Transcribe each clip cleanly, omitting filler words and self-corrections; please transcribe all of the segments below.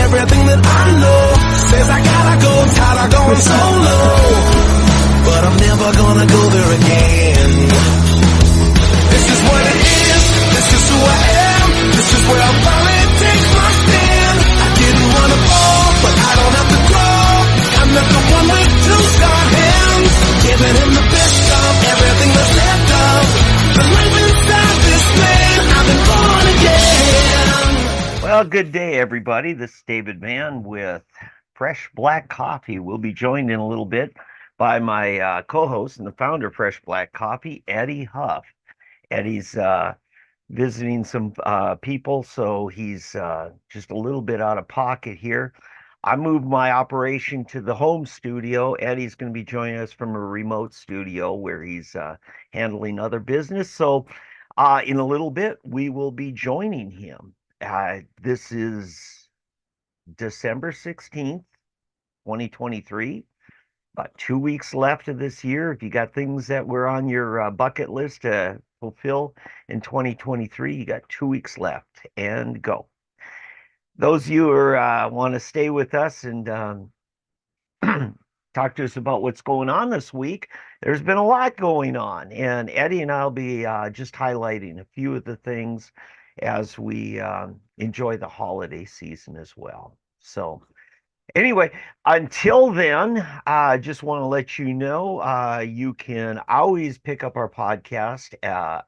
everything that I know says I gotta go, tired of going solo. But I'm never gonna go there again. This is what it is, this is who I am, this is where I finally take my stand. I didn't wanna fall, but I don't have to grow. I'm not the one with two scar hands, giving him the best of everything that's left of the life inside this man. I've been born again. Well, good day, everybody. This is David Mann with Fresh Black Coffee. We'll be joined in a little bit by my co-host and the founder of Fresh Black Coffee, Eddie Huff. Eddie's visiting some people, so he's just a little bit out of pocket here. I moved my operation to the home studio. Eddie's going to be joining us from a remote studio where he's handling other business. So in a little bit, we will be joining him. This is December 16th, 2023. About 2 weeks left of this year. If you got things that were on your bucket list to fulfill in 2023, you got 2 weeks left and go. Those of you who want to stay with us and talk to us about what's going on this week, there's been a lot going on. And Eddie and I will be just highlighting a few of the things as we enjoy the holiday season as well. So anyway, until then, I just want to let you know you can always pick up our podcast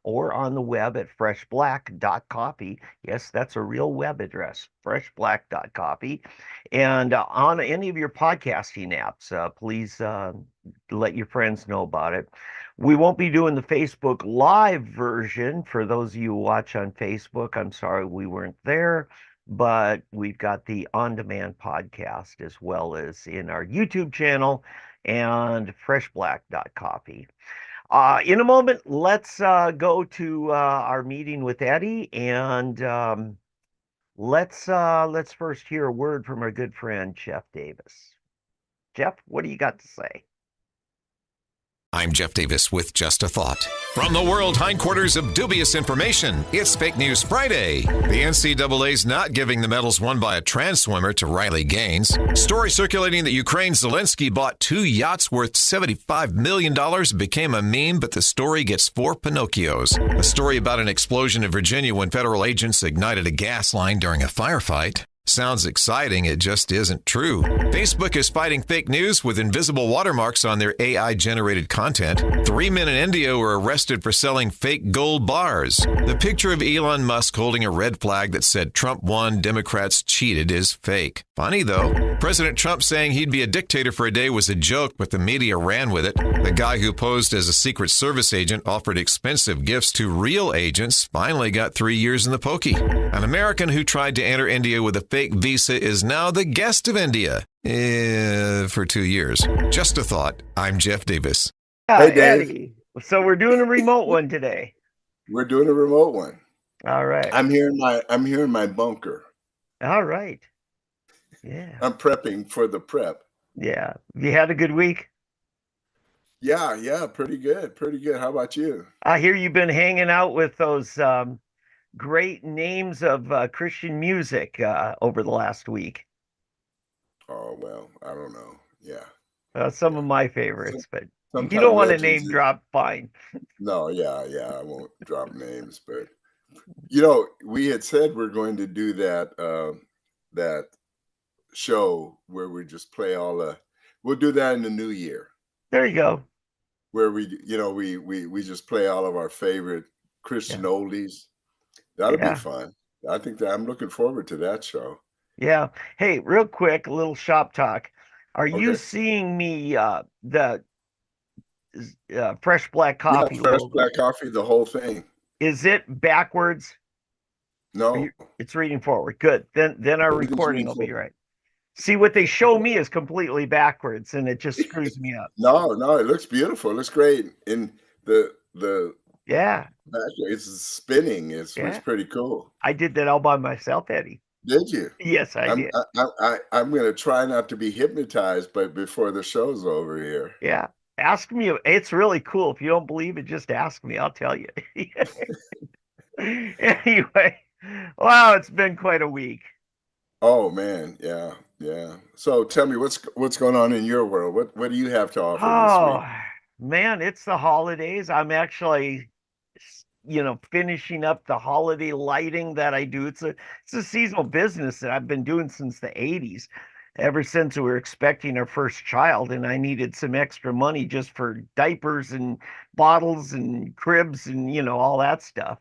or on the web at freshblack.coffee. Yes, that's a real web address, freshblack.coffee. And on any of your podcasting apps, please let your friends know about it. We won't be doing the Facebook Live version. For those of you who watch on Facebook, I'm sorry we weren't there. But we've got the on-demand podcast as well as in our YouTube channel and freshblack.coffee. In a moment, let's go to our meeting with Eddie, and let's first hear a word from our good friend Jeff Davis. Jeff, what do you got to say? I'm Jeff Davis with Just a Thought. From the world hindquarters of dubious information, it's Fake News Friday. The NCAA's not giving the medals won by a trans swimmer to Riley Gaines. Story circulating that Ukraine's Zelensky bought 2 yachts worth $75 million became a meme, but the story gets 4 Pinocchios. A story about an explosion in Virginia when federal agents ignited a gas line during a firefight. Sounds exciting, it just isn't true. Facebook is fighting fake news with invisible watermarks on their AI-generated content. 3 men in India were arrested for selling fake gold bars. The picture of Elon Musk holding a red flag that said Trump won, Democrats cheated is fake. Funny though, President Trump saying he'd be a dictator for a day was a joke, but the media ran with it. The guy who posed as a Secret Service agent offered expensive gifts to real agents finally got 3 years in the pokey. An American who tried to enter India with a fake visa is now the guest of India for 2 years. Just a thought. I'm Jeff Davis. Hey, Dave. Eddie. So we're doing a remote one today. We're doing a remote one. All right. I'm here in my bunker. All right. Yeah. I'm prepping for the prep. Yeah. You had a good week? Yeah, pretty good. How about you? I hear you've been hanging out with those great names of Christian music over the last week. Oh, well, I don't know. Yeah. Some of my favorites, but if you don't want to name drop, fine. No, yeah, I won't drop names, but we had said we're going to do that show where we just play we'll do that in the new year. There you go. Where we just play all of our favorite Christian oldies. That'll be fun. I think that I'm looking forward to that show. Yeah. Hey, real quick, a little shop talk. Are you seeing me the Fresh Black Coffee? Yeah, Fresh Black Coffee, the whole thing. Is it backwards? No. It's reading forward. Good. Then our recording will be right. See, what they show me is completely backwards, and it just screws me up. No, it looks beautiful. It looks great. In the it's spinning. It's pretty cool. I did that all by myself, Eddie. Did you? Yes, I did. I'm going to try not to be hypnotized, but before the show's over here. Yeah. Ask me. It's really cool. If you don't believe it, just ask me. I'll tell you. Anyway, wow, it's been quite a week. Oh man, yeah, yeah. So tell me what's going on in your world? What do you have to offer this week? Oh, man, it's the holidays. I'm actually, finishing up the holiday lighting that I do. It's a seasonal business that I've been doing since the 80s, ever since we were expecting our first child, and I needed some extra money just for diapers and bottles and cribs and all that stuff.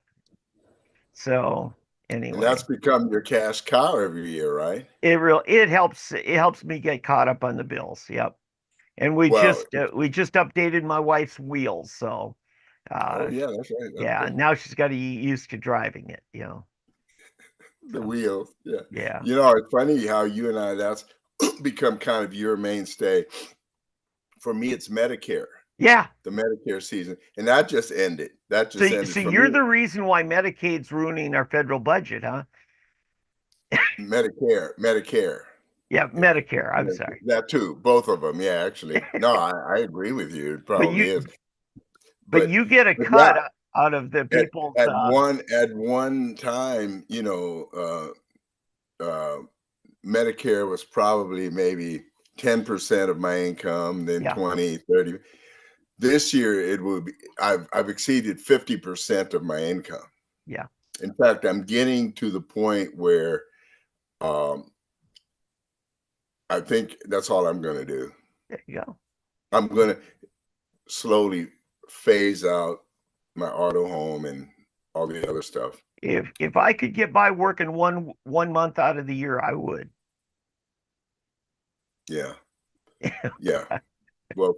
So And that's anyway, become your cash cow every year, right? it helps me get caught up on the bills. Yep. And we Well, just uh, we just updated my wife's wheels, so oh uh yeah, that's right. yeah, Okay. now she's got to get used to driving it. The So wheels. Yeah. yeah. It's funny how you and I that's become kind of your mainstay. For me, it's Medicare, Yeah. the Medicare season. And that just ended. That So just ended so for you're me. the reason why Medicaid's ruining our federal budget, huh? Medicare. Yeah, Yeah. Medicare. I'm sorry. That too. Both of them. Yeah, actually. No, I agree with you. It But probably you is. but But you get a but yeah, cut out of the at people's at one time, Medicare was probably maybe 10% of my income, then yeah, 20, 30. This year it will be I've exceeded 50% of my income. yeah. In fact, I'm getting to the point where um, I think that's all I'm going to do. There you go. I'm going to slowly phase out my auto home and all the other stuff. If I could get by working one month out of the year, I would. Yeah. Yeah. Well,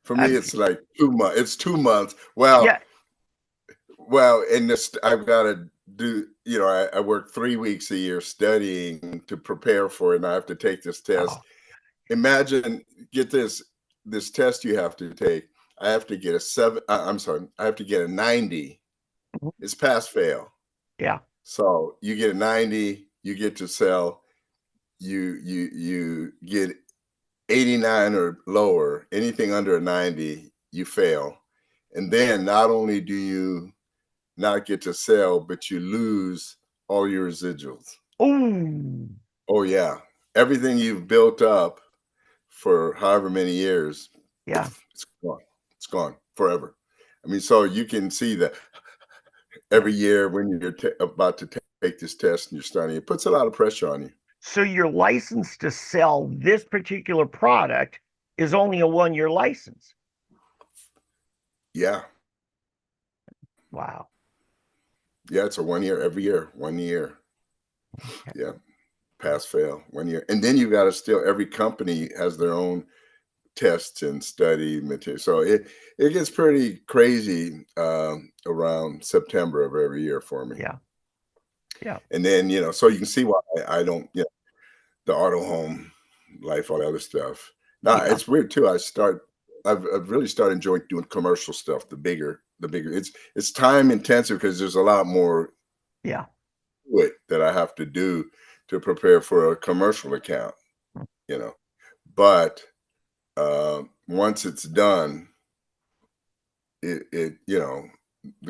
for me, I'd it's like 2 months. It's 2 months. Well, yeah. in this, I've got to do, I work 3 weeks a year studying to prepare for it, and I have to take this test. Oh, Imagine, get this test you have to take. I have to get a seven. I'm sorry, I have to get a 90. mhm, It's pass fail. yeah. So you get a 90, you get to sell. You get 89 or lower. Anything under a 90, you fail. And then not only do you not get to sell, but you lose all your residuals. Oh, Oh yeah. Everything you've built up for however many years, yeah. it's gone. It's gone forever. I mean, so you can see that Yeah. every year when you're about to take this test and you're studying, it puts a lot of pressure on you. So your license to sell this particular product is only a 1 year license. Yeah. Wow. Yeah. It's a 1 year, every year, 1 year. Okay. Yeah. Pass fail 1 year. And then you got to still, every company has their own tests and study material. So it gets pretty crazy around September of every year for me. Yeah. Yeah. And then, so you can see why I don't, the auto home life, all that other stuff. Now Yeah. it's weird too. I've really started enjoying doing commercial stuff. The bigger it's time intensive because there's a lot more Yeah. to it that I have to do to prepare for a commercial account, you know. But once it's done, the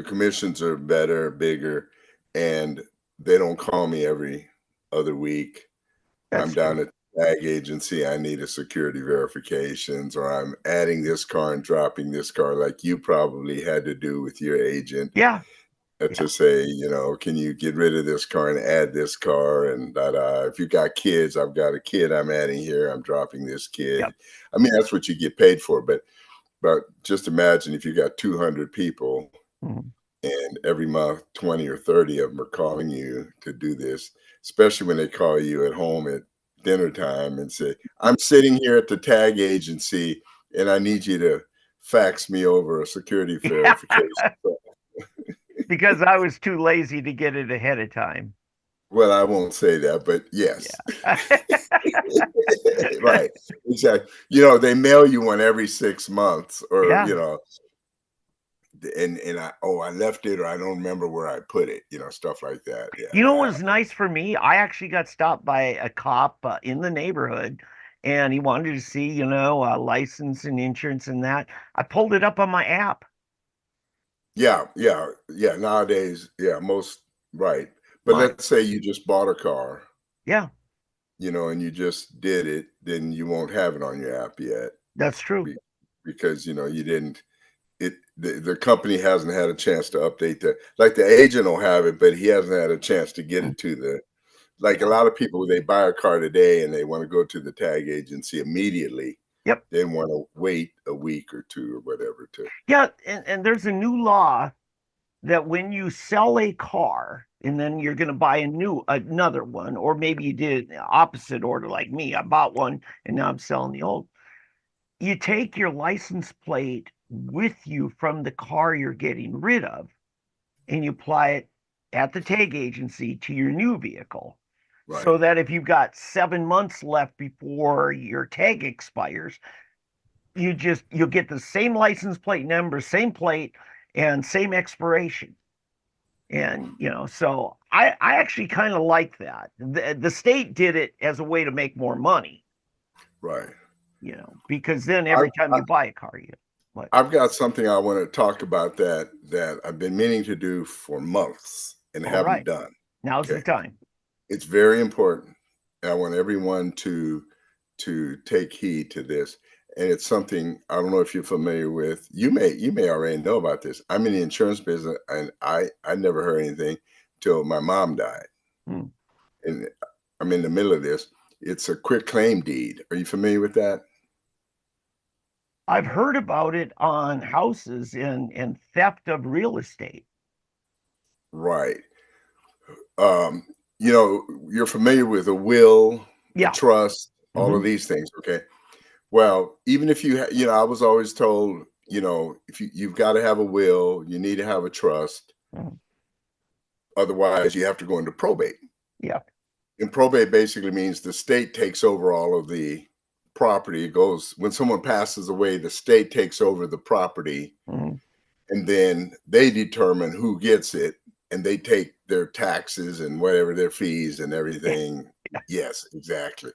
commissions are better, bigger, and they don't call me every other week. I'm That's down true. at the tag agency. I need a security verifications, or I'm adding this car and dropping this car, like you probably had to do with your agent Yeah. to Yeah. say, can you get rid of this car and add this car? And if you got kids, I've got a kid I'm adding here. I'm dropping this kid. Yep. I mean, that's what you get paid for. But just imagine if you got 200 people Mhm. and every month 20 or 30 of them are calling you to do this, especially when they call you at home at dinner time and say, I'm sitting here at the tag agency and I need you to fax me over a security verification. Yeah. Because I was too lazy to get it ahead of time. Well, I won't say that, but yes. Yeah. Right. Exactly. They mail you one every 6 months, or Yeah. and I left it, or I don't remember where I put it, stuff like that. Yeah, You know that what was happened. nice for me? I actually got stopped by a cop in the neighborhood, and he wanted to see, license and insurance and that. I pulled it up on my app. Yeah, yeah, yeah. Nowadays, yeah, most right. But My, let's say you just bought a car yeah, and you just did it, then you won't have it on your app yet That's true. because you didn't. The company hasn't had a chance to update that. Like the agent will have it, but he hasn't had a chance to get it to the. Like a lot of people, they buy a car today and they want to go to the tag agency immediately. Yep. They want to wait a week or two or whatever to. Yeah, and there's a new law that when you sell a car and then you're going to buy another one, or maybe you did the opposite order like me, I bought one and now I'm selling the old. You take your license plate with you from the car you're getting rid of and you apply it at the tag agency to your new vehicle. Right. So that if you've got 7 months left before your tag expires, you'll get the same license plate number, same plate, and same expiration. And so I actually kind of like that. The state did it as a way to make more money. Right. Because then every time you buy a car, I've got something I want to talk about that I've been meaning to do for months and haven't done. Now's the time. It's very important. And I want everyone to take heed to this. And it's something I don't know if you're familiar with. You may already know about this. I'm in the insurance business, and I never heard anything till my mom died. And I'm in the middle of this. It's a quit claim deed. Are you familiar with that? I've heard about it on houses and theft of real estate. Right. You're familiar with a will, Yeah. a trust, all of these things. Okay. Well, even if I was always told, if you've got to have a will, you need to have a trust. Otherwise, you have to go into probate. Yeah. And probate basically means the state takes over all of the property. It goes when someone passes away, the state takes over the property, and then they determine who gets it, and they take their taxes and whatever their fees and everything. Yeah. Yes, exactly.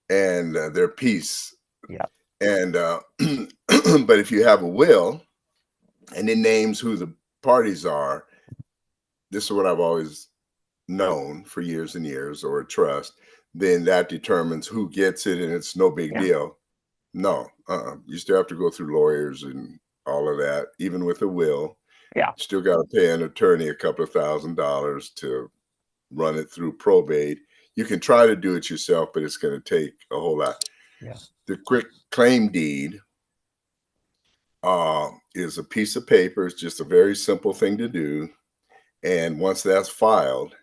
And their piece. Yeah. And but if you have a will and it names who the parties are, this is what I've always known for years and years, or a trust, then that determines who gets it, and it's no big deal. No, you still have to go through lawyers and all of that, even with a will. Yeah. Still got to pay an attorney a couple of $1,000s to run it through probate. You can try to do it yourself, but it's going to take a whole lot. Yeah. The quick claim deed is a piece of paper. It's just a very simple thing to do. And once that's filed,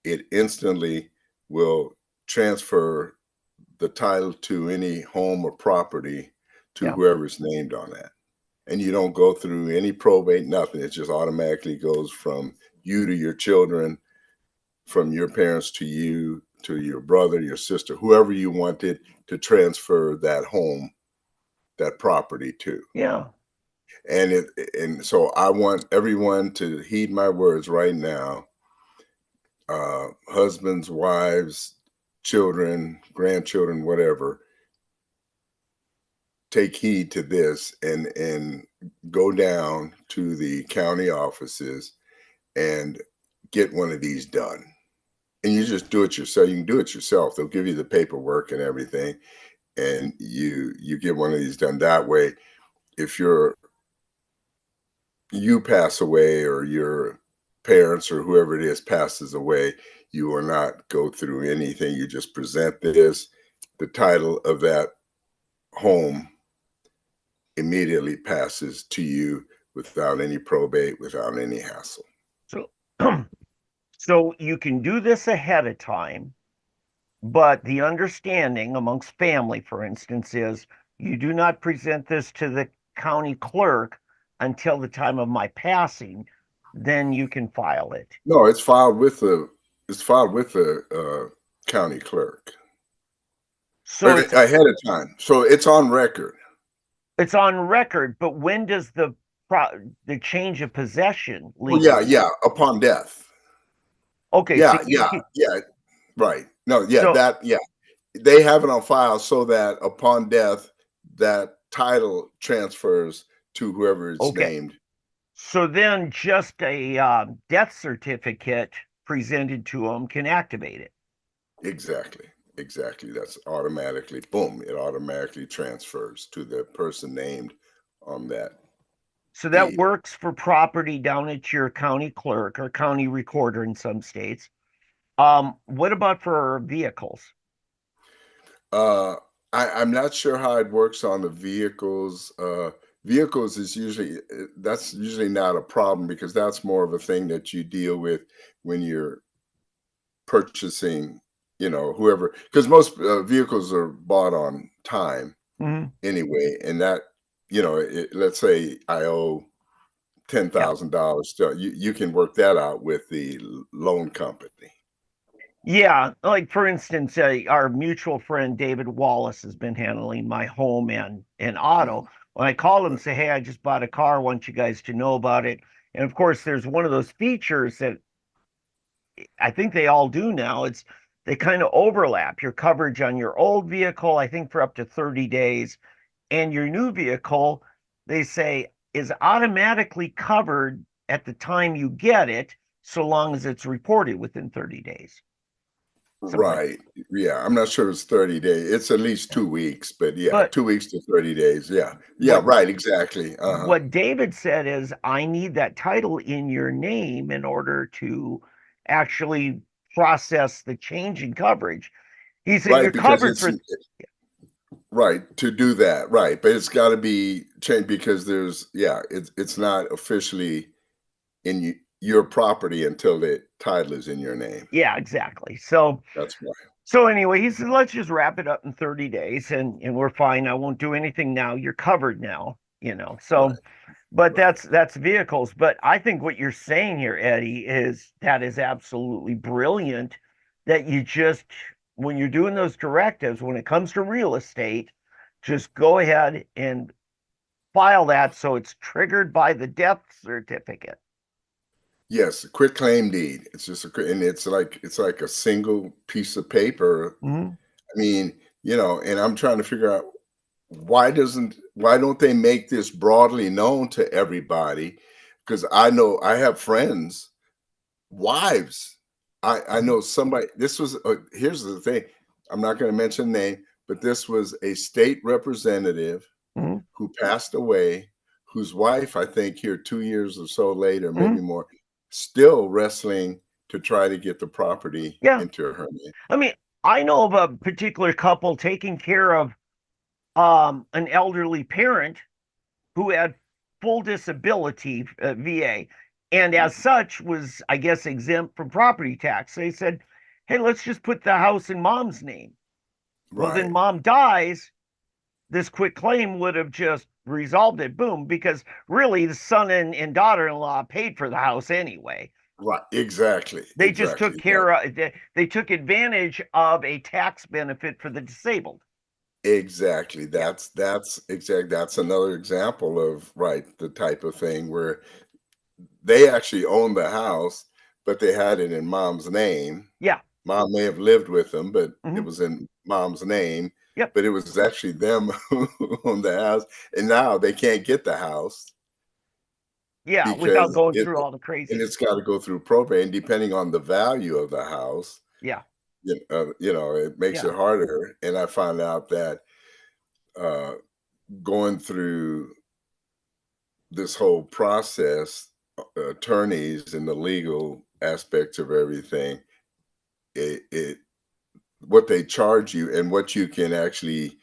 it instantly will transfer the title to any home or property to whoever's named on that. And you don't go through any probate, nothing. It just automatically goes from you to your children, from your parents to you, to your brother, your sister, whoever you wanted to transfer that property to. Yeah. And so I want everyone to heed my words right now. Husbands, wives, children, grandchildren, whatever, take heed to this and go down to the county offices and get one of these done. And you just do it yourself. You can do it yourself. They'll give you the paperwork and everything, and you get one of these done that way. If you pass away, or your parents or whoever it is passes away, you will not go through anything. You just present the title of that home immediately passes to you without any probate, without any hassle. So you can do this ahead of time, but the understanding amongst family, for instance, is you do not present this to the county clerk until the time of my passing. Then you can file it. No, it's filed with the county clerk. So it's ahead of time. So it's on record. It's on record, but when does the change of possession legally? Well, yeah, upon death. Okay. Yeah, right. No, they have it on file so that upon death, that title transfers to whoever it's named. So then just a death certificate presented to them can activate it. Exactly. exactly. That's automatically, boom, it automatically transfers to the person named on that So that deed. works for property down at your county clerk or county recorder in some states. What about for vehicles? Uh, I'm not sure how it works on the vehicles. Vehicles is usually that's usually not a problem because that's more of a thing that you deal with when you're purchasing, whoever, because most vehicles are bought on time Mhm. anyway, and that, let's say I owe Yeah. $10,000 still, you can work that out with the loan company. Yeah, like for instance, our mutual friend David Wallace has been handling my home and auto. Mhm. When I call him and Right. say, "Hey, I just bought a car, I want you guys to know about it." And of course, there's one of those features that I think they all do now. It's they kind of overlap your coverage on your old vehicle, I think for up to 30 days, and your new vehicle, they say is automatically covered at the time you get it, so long as it's reported within 30 days. Something like Right. Yeah, I'm not sure it's 30 days. It's at least that. 2 weeks, but yeah, But 2 weeks to 30 days. Yeah. Yeah, what right, exactly. Uh-huh. what David said is, I need that title in your name in order to actually process the change in coverage. He said, Right, you're because covered it's for, right to do that, right, but it's got to be changed because it's not officially in your property until the title is in your name. yeah, exactly. So, That's why. so anyway, he said, let's just wrap it up in 30 days and we're fine. I won't do anything now. You're covered now, you know. So, Right, but right. that's vehicles. But I think what you're saying here, Eddie, is that is absolutely brilliant that you just, when you're doing those directives, when it comes to real estate, just go ahead and file that so it's triggered by the death certificate. Yes, a quit claim deed. It's just and it's like a single piece of paper. Mm-hmm. I mean, and I'm trying to figure out why don't they make this broadly known to everybody? Because I know I have friends, wives. I know somebody. This was here's the thing. I'm not going to mention name, but this was a state representative Mm-hmm. who passed away, whose wife, I think, here 2 years or so later, Mm-hmm. maybe more, still wrestling to try to get the property Yeah. into her name. I mean, I know of a particular couple taking care of an elderly parent who had full disability, VA, and as such was, I guess, exempt from property tax. They said, "Hey, let's just put the house in mom's name." Well, then Right, mom dies. This quick claim would have just resolved it, boom, because really the son and daughter-in-law paid for the house anyway. right, exactly, They just took exactly. That care of, they took advantage of a tax benefit for the disabled. exactly. Yeah, That's another example of right the type of thing where they actually owned the house, but they had it in mom's name. yeah, Mom may have lived with them, but it hmm, was in mom's name. yep, But it was actually them who owned the house, and now they can't get the house yeah, without because going it through all the and crazy. it's got to go through probate. And depending on the value of the house, Yeah, it makes yeah, it harder. And I found out that uh, going through this whole process, attorneys and the legal aspects of everything, it what they charge you and what you can actually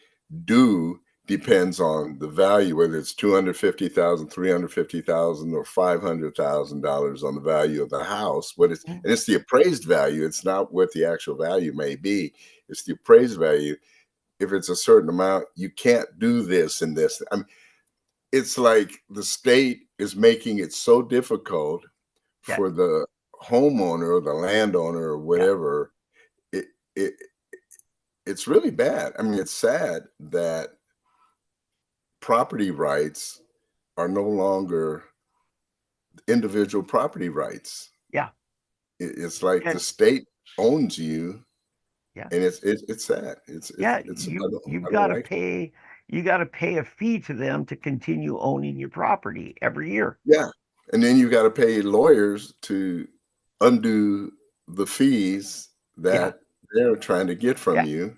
do depends on the value, whether it's 250,000, 350,000, or $500,000 on the value of the house. mhm, And it's the appraised value. It's not what the actual value may be. It's the appraised value. If it's a certain amount, you can't do this and this. I mean, it's like the state is making it so difficult yeah, for the homeowner or the landowner or yeah, whatever. It, it it's really bad. I mean, it's sad that property rights are no longer individual property rights. yeah, It's like the and state owns you, yeah, and it's sad. yeah. I don't like it. You got to pay a fee to them to continue owning your property every year. Yeah, and then you got to pay lawyers to undo the fees Yeah, that they're trying to get from Yeah. you.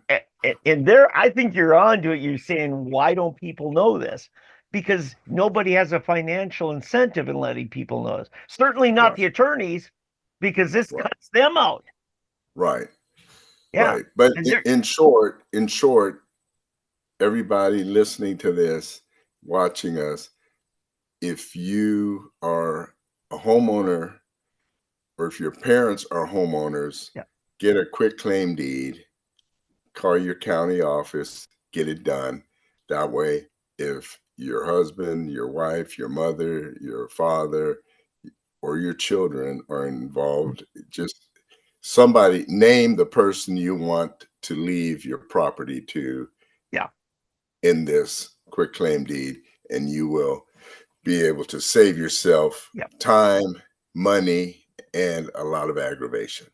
And there, I think you're on to it. You're saying, why don't people know this? Because nobody has a financial incentive in letting people know this. Certainly not Right, the attorneys, because this right, cuts them out. right, Yeah. right. But And they're, in short, everybody listening to this, watching us, if you are a homeowner or if your parents are homeowners, yeah, get a quick claim deed, call your county office, get it done. That way, if your husband, your wife, your mother, your father, or your children are involved, just somebody name the person you want to leave your property to yeah, in this quick claim deed, and you will be able to save yourself yeah. time, money, and a lot of aggravation.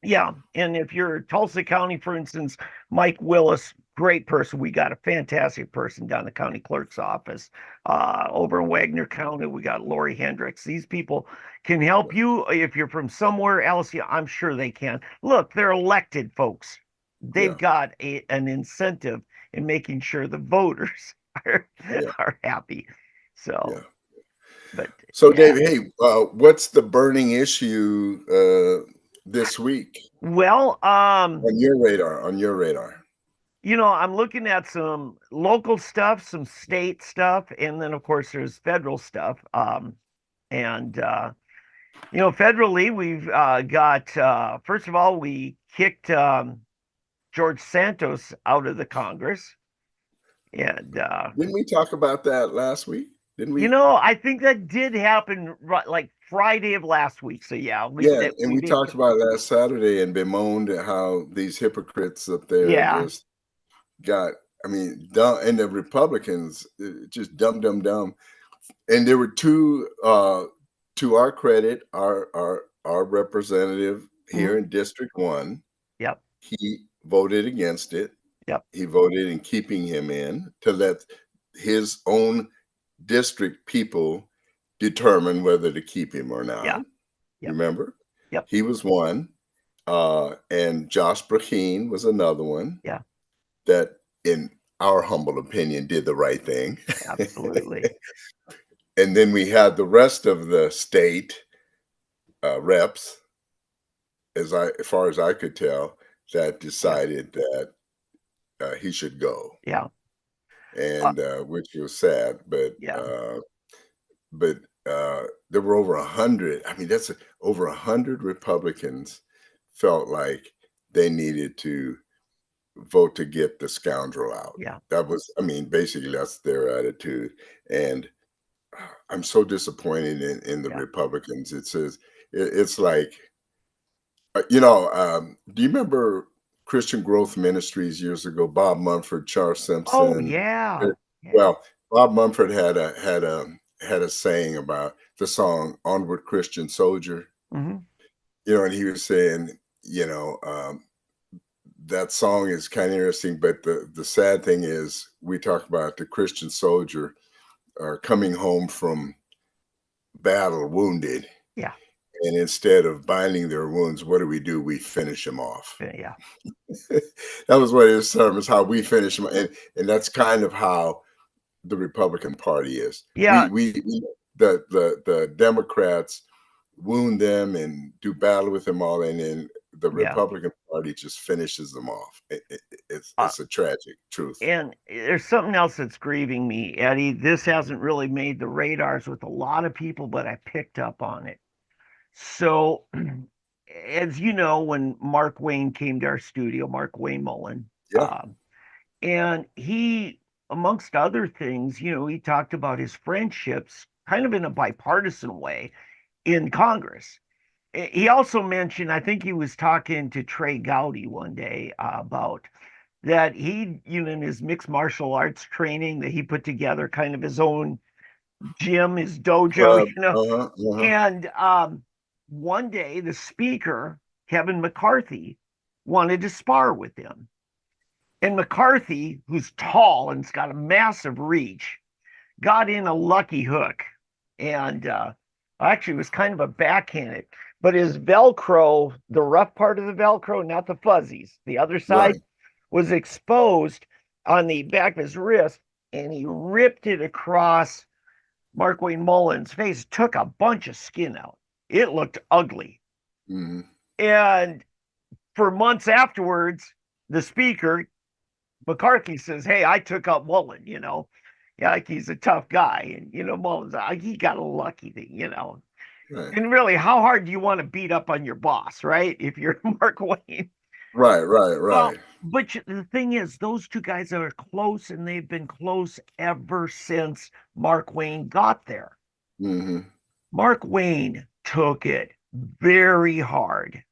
Yeah, and if you're Tulsa County, for instance, Mike Willis, great person. We got a fantastic person down the county clerk's office. Over in Wagner County, we got Lori Hendricks. These people can help you if you're from somewhere else. Yeah, I'm sure they can. Look, they're elected folks. They've Yeah, got an incentive in making sure the voters are, yeah, are happy. So, yeah. but So, yeah. Dave, hey, what's the burning issue this week Well, on your radar? On your radar? I'm looking at some local stuff, some state stuff, and then of course there's federal stuff. And federally, we've got first of all, we kicked George Santos out of the Congress, and Didn't we talk about that last week? Didn't we? I think that did happen right, like Friday of last week. So yeah, Yeah, and we we did. talked about it last Saturday and bemoaned at how these hypocrites up there Yeah, just got, I mean, dumb, and the Republicans just dumb, dumb, dumb. And there were two, to our credit, our representative mhm, here in District 1, yep, he voted against it. yep, He voted in keeping him in to let his own district people determine whether to keep him or yeah, not. yep, Remember? yep, He was one. And Josh Braheen was another one yeah, that, in our humble opinion, did the right thing. absolutely, And then we had the rest of the state reps, as far as I could tell, that yeah, decided that he should go, yeah, and which was sad. yeah, But there were over 100. I mean, over 100 Republicans felt like they needed to vote to get the scoundrel out. yeah, That was, I mean, basically that's their attitude. And I'm so disappointed in the yeah. Republicans. It's like, do you remember Christian Growth Ministries years ago? Bob Mumford, Charles Oh Simpson. yeah, uh, yeah. Well, Bob Mumford had a saying about the song "Onward Christian Soldier." Hmm. And he was saying, that song is kind of interesting, but the sad thing is we talk about the Christian soldier coming home from battle wounded, Yeah, and instead of binding their wounds, what do? We finish them off. yeah, That was what his term is, how we finish them, and that's kind of how the Republican Party is. yeah, The Democrats wound them and do battle with them all, and then the yeah. Republican Party just finishes them off. It's Uh, it's a tragic truth. and there's something else that's grieving me, Eddie. This hasn't really made the radars with a lot of people, but I picked up on it. So, as you know, when Mark Wayne came to our studio, Mark Wayne Mullen, Yeah, and he, amongst other things, he talked about his friendships kind of in a bipartisan way in Congress. He also mentioned, I think he was talking to Trey Gowdy one day about that he, in his mixed martial arts training, that he put together kind of his own gym, his dojo, club. Uh-huh, uh-huh. And one day the speaker, Kevin McCarthy, wanted to spar with him. And McCarthy, who's tall and's got a massive reach, got in a lucky hook. And actually, it was kind of a backhanded. but his Velcro, the rough part of the Velcro, not the fuzzies, the other side Right. was exposed on the back of his wrist, and he ripped it across Markwayne Mullins' face, took a bunch of skin out. It looked ugly. Hmm. And for months afterwards, the speaker, McCarthy, says, "Hey, I took out Mullen, Yeah, like he's a tough guy. And, Mullins, he got a lucky thing. Right. And really, how hard do you want to beat up on your boss, right? If you're Mark Wayne. Right. Right. Well, Right. but the thing is, those two guys are close, and they've been close ever since Mark Wayne got there. Hmm. Mark Wayne took it very hard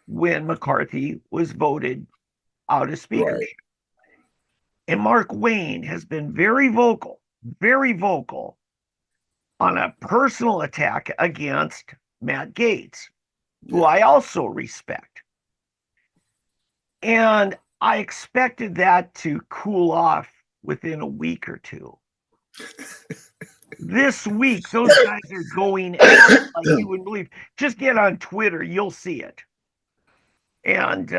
when McCarthy was voted out of Right. speakership. And Mark Wayne has been very vocal on a personal attack against Matt Gaetz, who Yeah. I also respect. And I expected that to cool off within a week or two. This week, those guys are going at it like you wouldn't believe. Just get on Twitter, you'll see it. And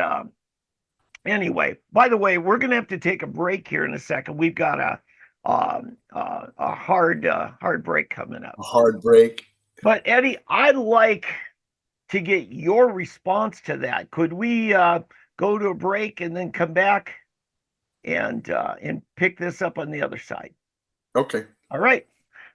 anyway, by the way, we're going to have to take a break here in a second. We've got a hard break coming up. A hard break. But Eddie, I'd like to get your response to that. Could we go to a break and then come back and pick this up on the other side? Okay. All right,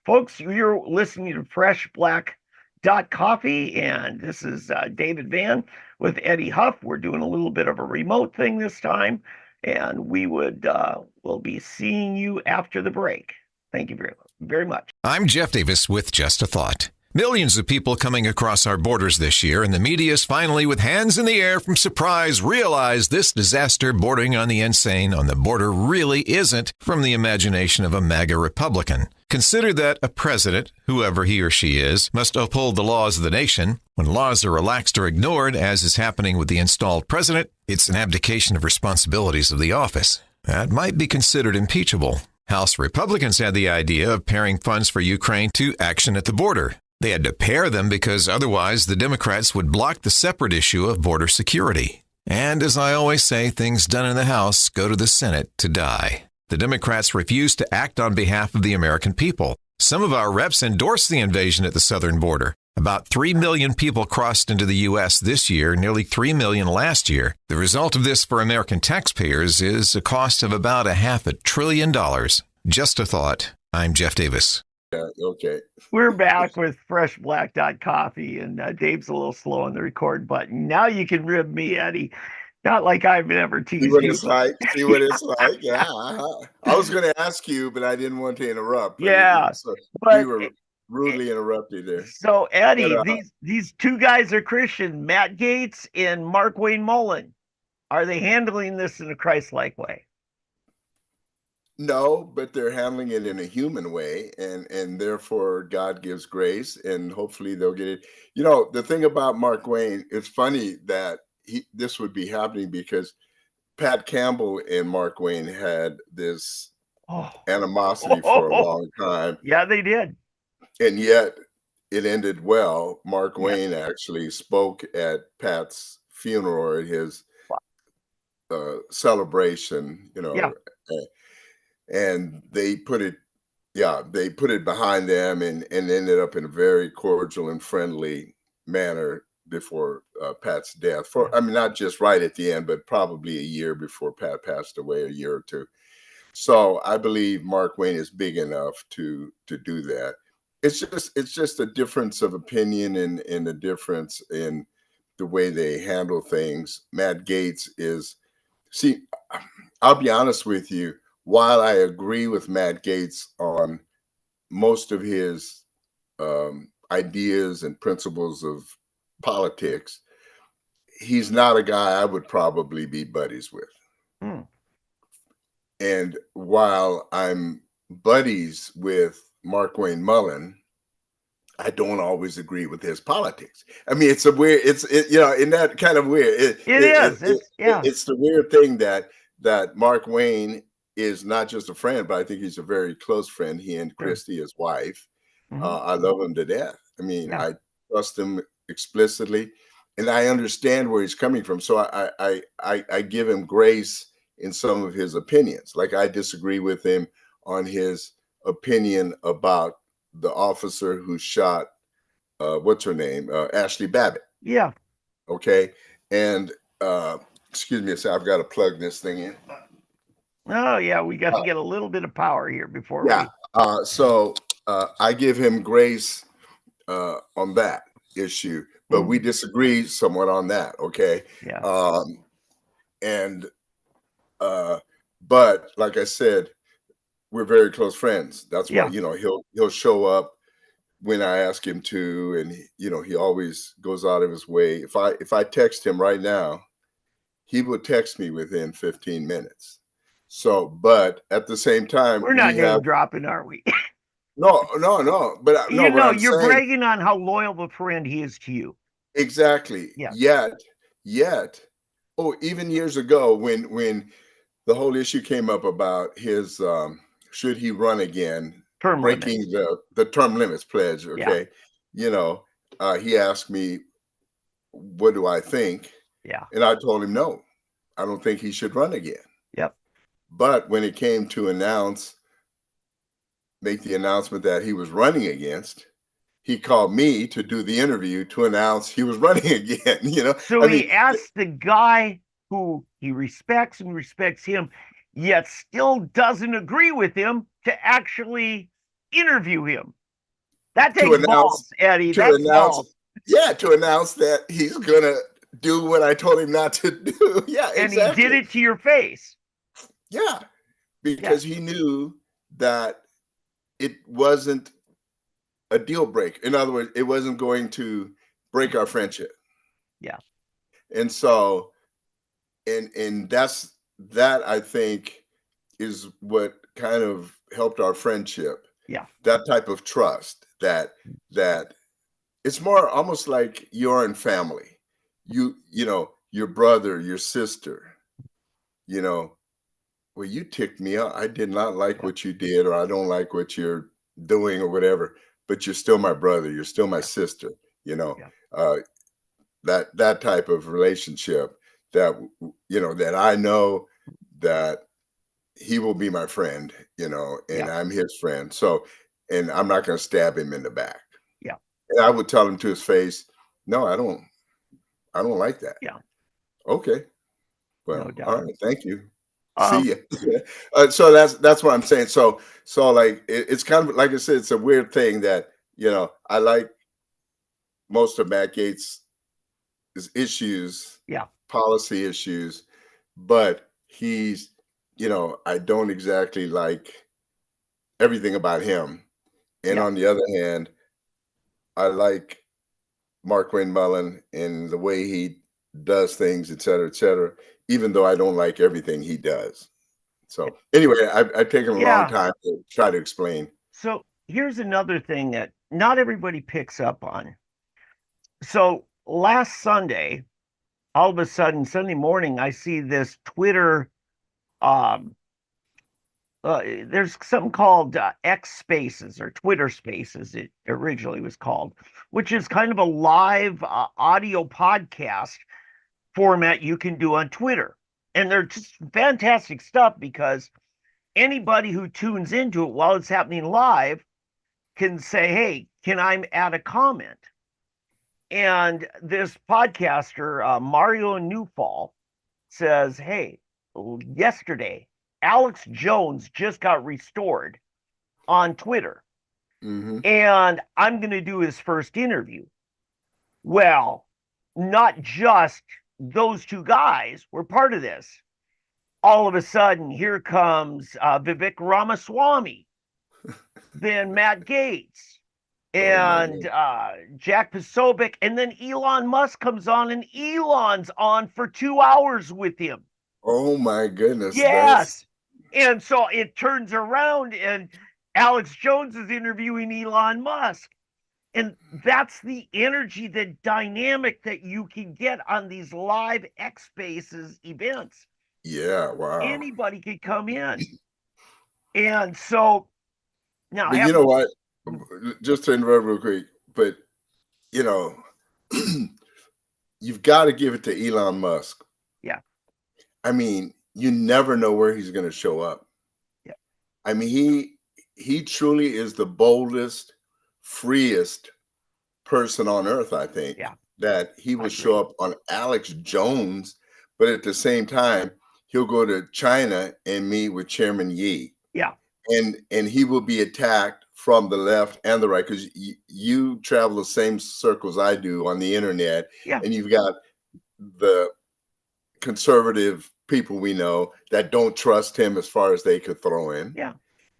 folks, you're listening to Fresh Black.Coffee, and this is David Van with Eddie Huff. We're doing a little bit of a remote thing this time, and we'll be seeing you after the break. Thank you very much. I'm Jeff Davis with Just a Thought. Millions of people coming across our borders this year, and the media is finally, with hands in the air from surprise, realized this disaster bordering on the insane on the border really isn't from the imagination of a MAGA Republican. Consider that a president, whoever he or she is, must uphold the laws of the nation. When laws are relaxed or ignored, as is happening with the installed president, it's an abdication of responsibilities of the office. That might be considered impeachable. House Republicans had the idea of pairing funds for Ukraine to action at the border. They had to pair them because otherwise the Democrats would block the separate issue of border security. And as I always say, things done in the House go to the Senate to die. The Democrats refused to act on behalf of the American people. Some of our reps endorsed the invasion at the southern border. About 3 million people crossed into the U.S. this year, nearly 3 million last year. The result of this for American taxpayers is a cost of about $500 billion. Just a thought. I'm Jeff Davis. Yeah, okay. We're back with Fresh Black.Coffee, and Dave's a little slow on the record button. Now you can rib me, Eddie. Not like I've ever teased See what you. it's like. See what it's like. Yeah. I was going to ask you, but I didn't want to interrupt. Yeah, So but we were rudely interrupted there. So Eddie, But, these two guys are Christian, Matt Gaetz and Mark Wayne Mullen. Are they handling this in a Christ-like way? no, but they're handling it in a human way, and therefore God gives grace, and hopefully they'll get it. The thing about Mark Wayne, it's funny that this would be happening because Pat Campbell and Mark Wayne had this animosity for a long time. Yeah, they did. And yet it ended well. Mark Yeah. Wayne actually spoke at Pat's funeral at his celebration, Yeah. and they put it behind them and ended up in a very cordial and friendly manner before Pat's death. Not just right at the end, but probably a year before Pat passed away, a year or two. So I believe Mark Wayne is big enough to do that. It's just a difference of opinion and a difference in the way they handle things. Matt Gaetz I'll be honest with you. While I agree with Matt Gaetz on most of his ideas and principles of politics, he's not a guy I would probably be buddies with. Hmm. And while I'm buddies with Mark Wayne Mullen, I don't always agree with his politics. It's a weird, in that kind of weird. It's the weird thing that Mark Wayne is not just a friend, but I think he's a very close friend. He and Christy, his wife, I love him to death. I trust him explicitly, and I understand where he's coming from. So I give him grace in some of his opinions. Like I disagree with him on his opinion about the officer who shot what's her name, Ashley Babbitt. Yeah. Okay, and excuse me, so I've got to plug this thing in. Oh yeah, we got to get a little bit of power here before Yeah. we. So I give him grace on that issue, but we disagree somewhat on that. Okay. Yeah. And but like I said, we're very close friends. That's why, Yeah. you know, he'll show up when I ask him to, and you know, he always goes out of his way. If I text him right now, he will text me within 15 minutes. So, but at the same time, We're not name dropping, are we? no. But no, You what know, I'm you're saying, bragging on how loyal of a friend he is to you. exactly. Yeah. Yet, oh, even years ago when the whole issue came up about his should he run again, Term breaking limits. the term limits pledge. Yeah. Okay, you know, he asked me, what do I think? Yeah. And I told him no, I don't think he should run again. Yep. But when it came to make the announcement that he was running against, he called me to do the interview to announce he was running again. You know, So he asked the guy who he respects and respects him, yet still doesn't agree with him, to actually interview him. That takes balls, Eddie. That's balls. Yeah, to announce that he's gonna do what I told him not to do. Yeah, and exactly. he did it to your face. Yeah, because he knew that it wasn't a deal breaker. In other words, it wasn't going to break our friendship. Yeah. And so, and that I think is what kind of helped our friendship. Yeah. That type of trust that it's more almost like you're in family. You know, your brother, your sister, you know, well, you ticked me off. I did not like what you did, or I don't like what you're doing or whatever, but you're still my brother. You're still my sister, you know, that type of relationship that, you know, that I know that he will be my friend, you know, and I'm his friend. So, and I'm not going to stab him in the back. Yeah. And I would tell him to his face, no, I don't like that. Yeah. Okay. Well, No doubt. all right. Thank you. See ya. So that's what I'm saying. So like it's kind of like I said, it's a weird thing that, you know, I like most of Matt Gaetz' issues, policy issues, but he's, you know, I don't exactly like everything about him. And on the other hand, I like Mark Wayne Mullen and the way he does things, et cetera, even though I don't like everything he does. So anyway, I've taken a long time to try to explain. So here's another thing that not everybody picks up on. So last Sunday, all of a sudden, Sunday morning, I see this Twitter. There's something called X Spaces, or Twitter Spaces, it originally was called, which is kind of a live audio podcast format you can do on Twitter. And they're just fantastic stuff, because anybody who tunes into it while it's happening live can say, hey, can I add a comment? And this podcaster, Mario Newfall, says, hey, yesterday, Alex Jones just got restored on Twitter. And I'm going to do his first interview. Well, not just those two guys were part of this. All of a sudden, here comes Vivek Ramaswamy, then Matt Gaetz, and Jack Posobiec, and then Elon Musk comes on, and Elon's on for 2 hours with him. Oh my goodness. Yes. And so it turns around, and Alex Jones is interviewing Elon Musk. And that's the energy, the dynamic that you can get on these live X Spaces events. Yeah, wow. Anybody could come in. And so now, but you know what? Just to interrupt real quick, but you know, you've got to give it to Elon Musk. Yeah. I mean, you never know where he's going to show up. Yeah. I mean, he truly is the boldest, freest person on earth, I think, Yeah. that he I will agree. show up on Alex Jones, but at the same time, he'll go to China and meet with Chairman Yi. Yeah. And he will be attacked from the left and the right, because you travel the same circles I do on the internet. Yeah. And you've got the conservative people we know that don't trust him as far as they could throw in. Yeah.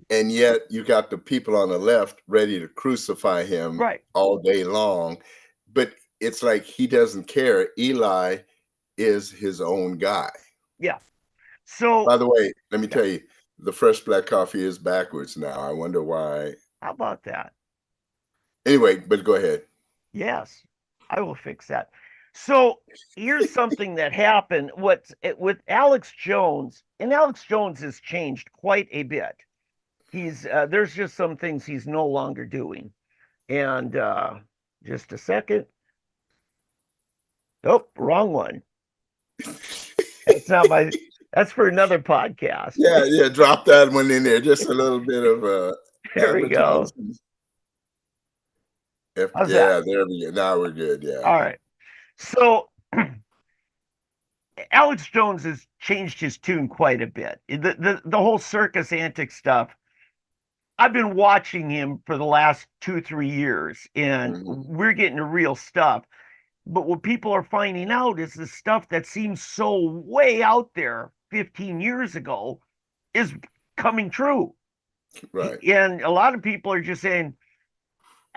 And yet you got the people on the left ready to crucify him Right. all day long. But it's like he doesn't care. Eli is his own guy. Yeah. So, by the way, let me yeah. tell you, the fresh black coffee is backwards now. I wonder why. How about that? Anyway, but go ahead. Yes, I will fix that. So here's something that happened. With Alex Jones, and Alex Jones has changed quite a bit. He's there's just some things he's no longer doing. And just a second. Oh, wrong one. That's not my. That's for another podcast. Yeah, drop that one in there. Just a little bit of There we go. advertising. How's Yeah, that? there we go. Now we're good. Yeah. All right. So Alex Jones has changed his tune quite a bit. The whole circus antic stuff. I've been watching him for the last 2-3 years, and we're getting the real stuff. But what people are finding out is the stuff that seems so way out there 15 years ago is coming true. Right. And a lot of people are just saying,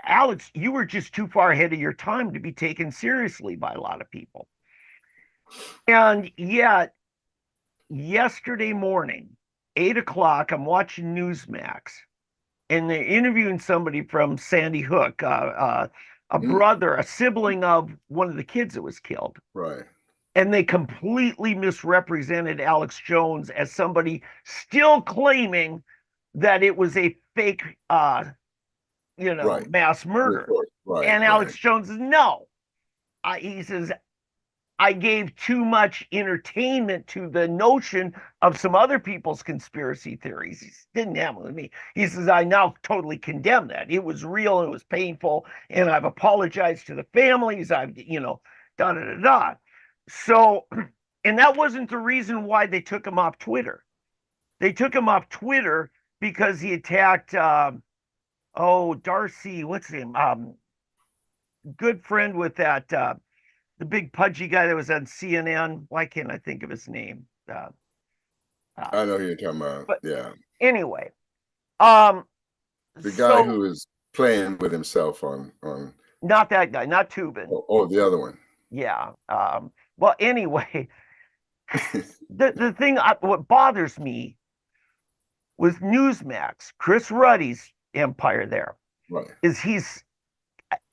Alex, you were just too far ahead of your time to be taken seriously by a lot of people. And yet, yesterday morning, 8 o'clock, I'm watching Newsmax, and they're interviewing somebody from Sandy Hook, a brother, a sibling of one of the kids that was killed. Right. And they completely misrepresented Alex Jones as somebody still claiming that it was a fake, Right. mass murder. Right. And Alex Jones says, no. He says, I gave too much entertainment to the notion of some other people's conspiracy theories. He didn't have with me. He says, I now totally condemn that. It was real, it was painful, and I've apologized to the families. I've, da da da da. So, and that wasn't the reason why they took him off Twitter. They took him off Twitter because he attacked, Darcy, what's his name? Good friend with that, the big pudgy guy that was on CNN. Why can't I think of his name? I know who you're talking about. But yeah. Anyway, the guy who is playing with himself on not that guy, not Tubin. Oh, the other one. Yeah. Well, anyway, the thing, what bothers me with Newsmax, Chris Ruddy's empire there, right, is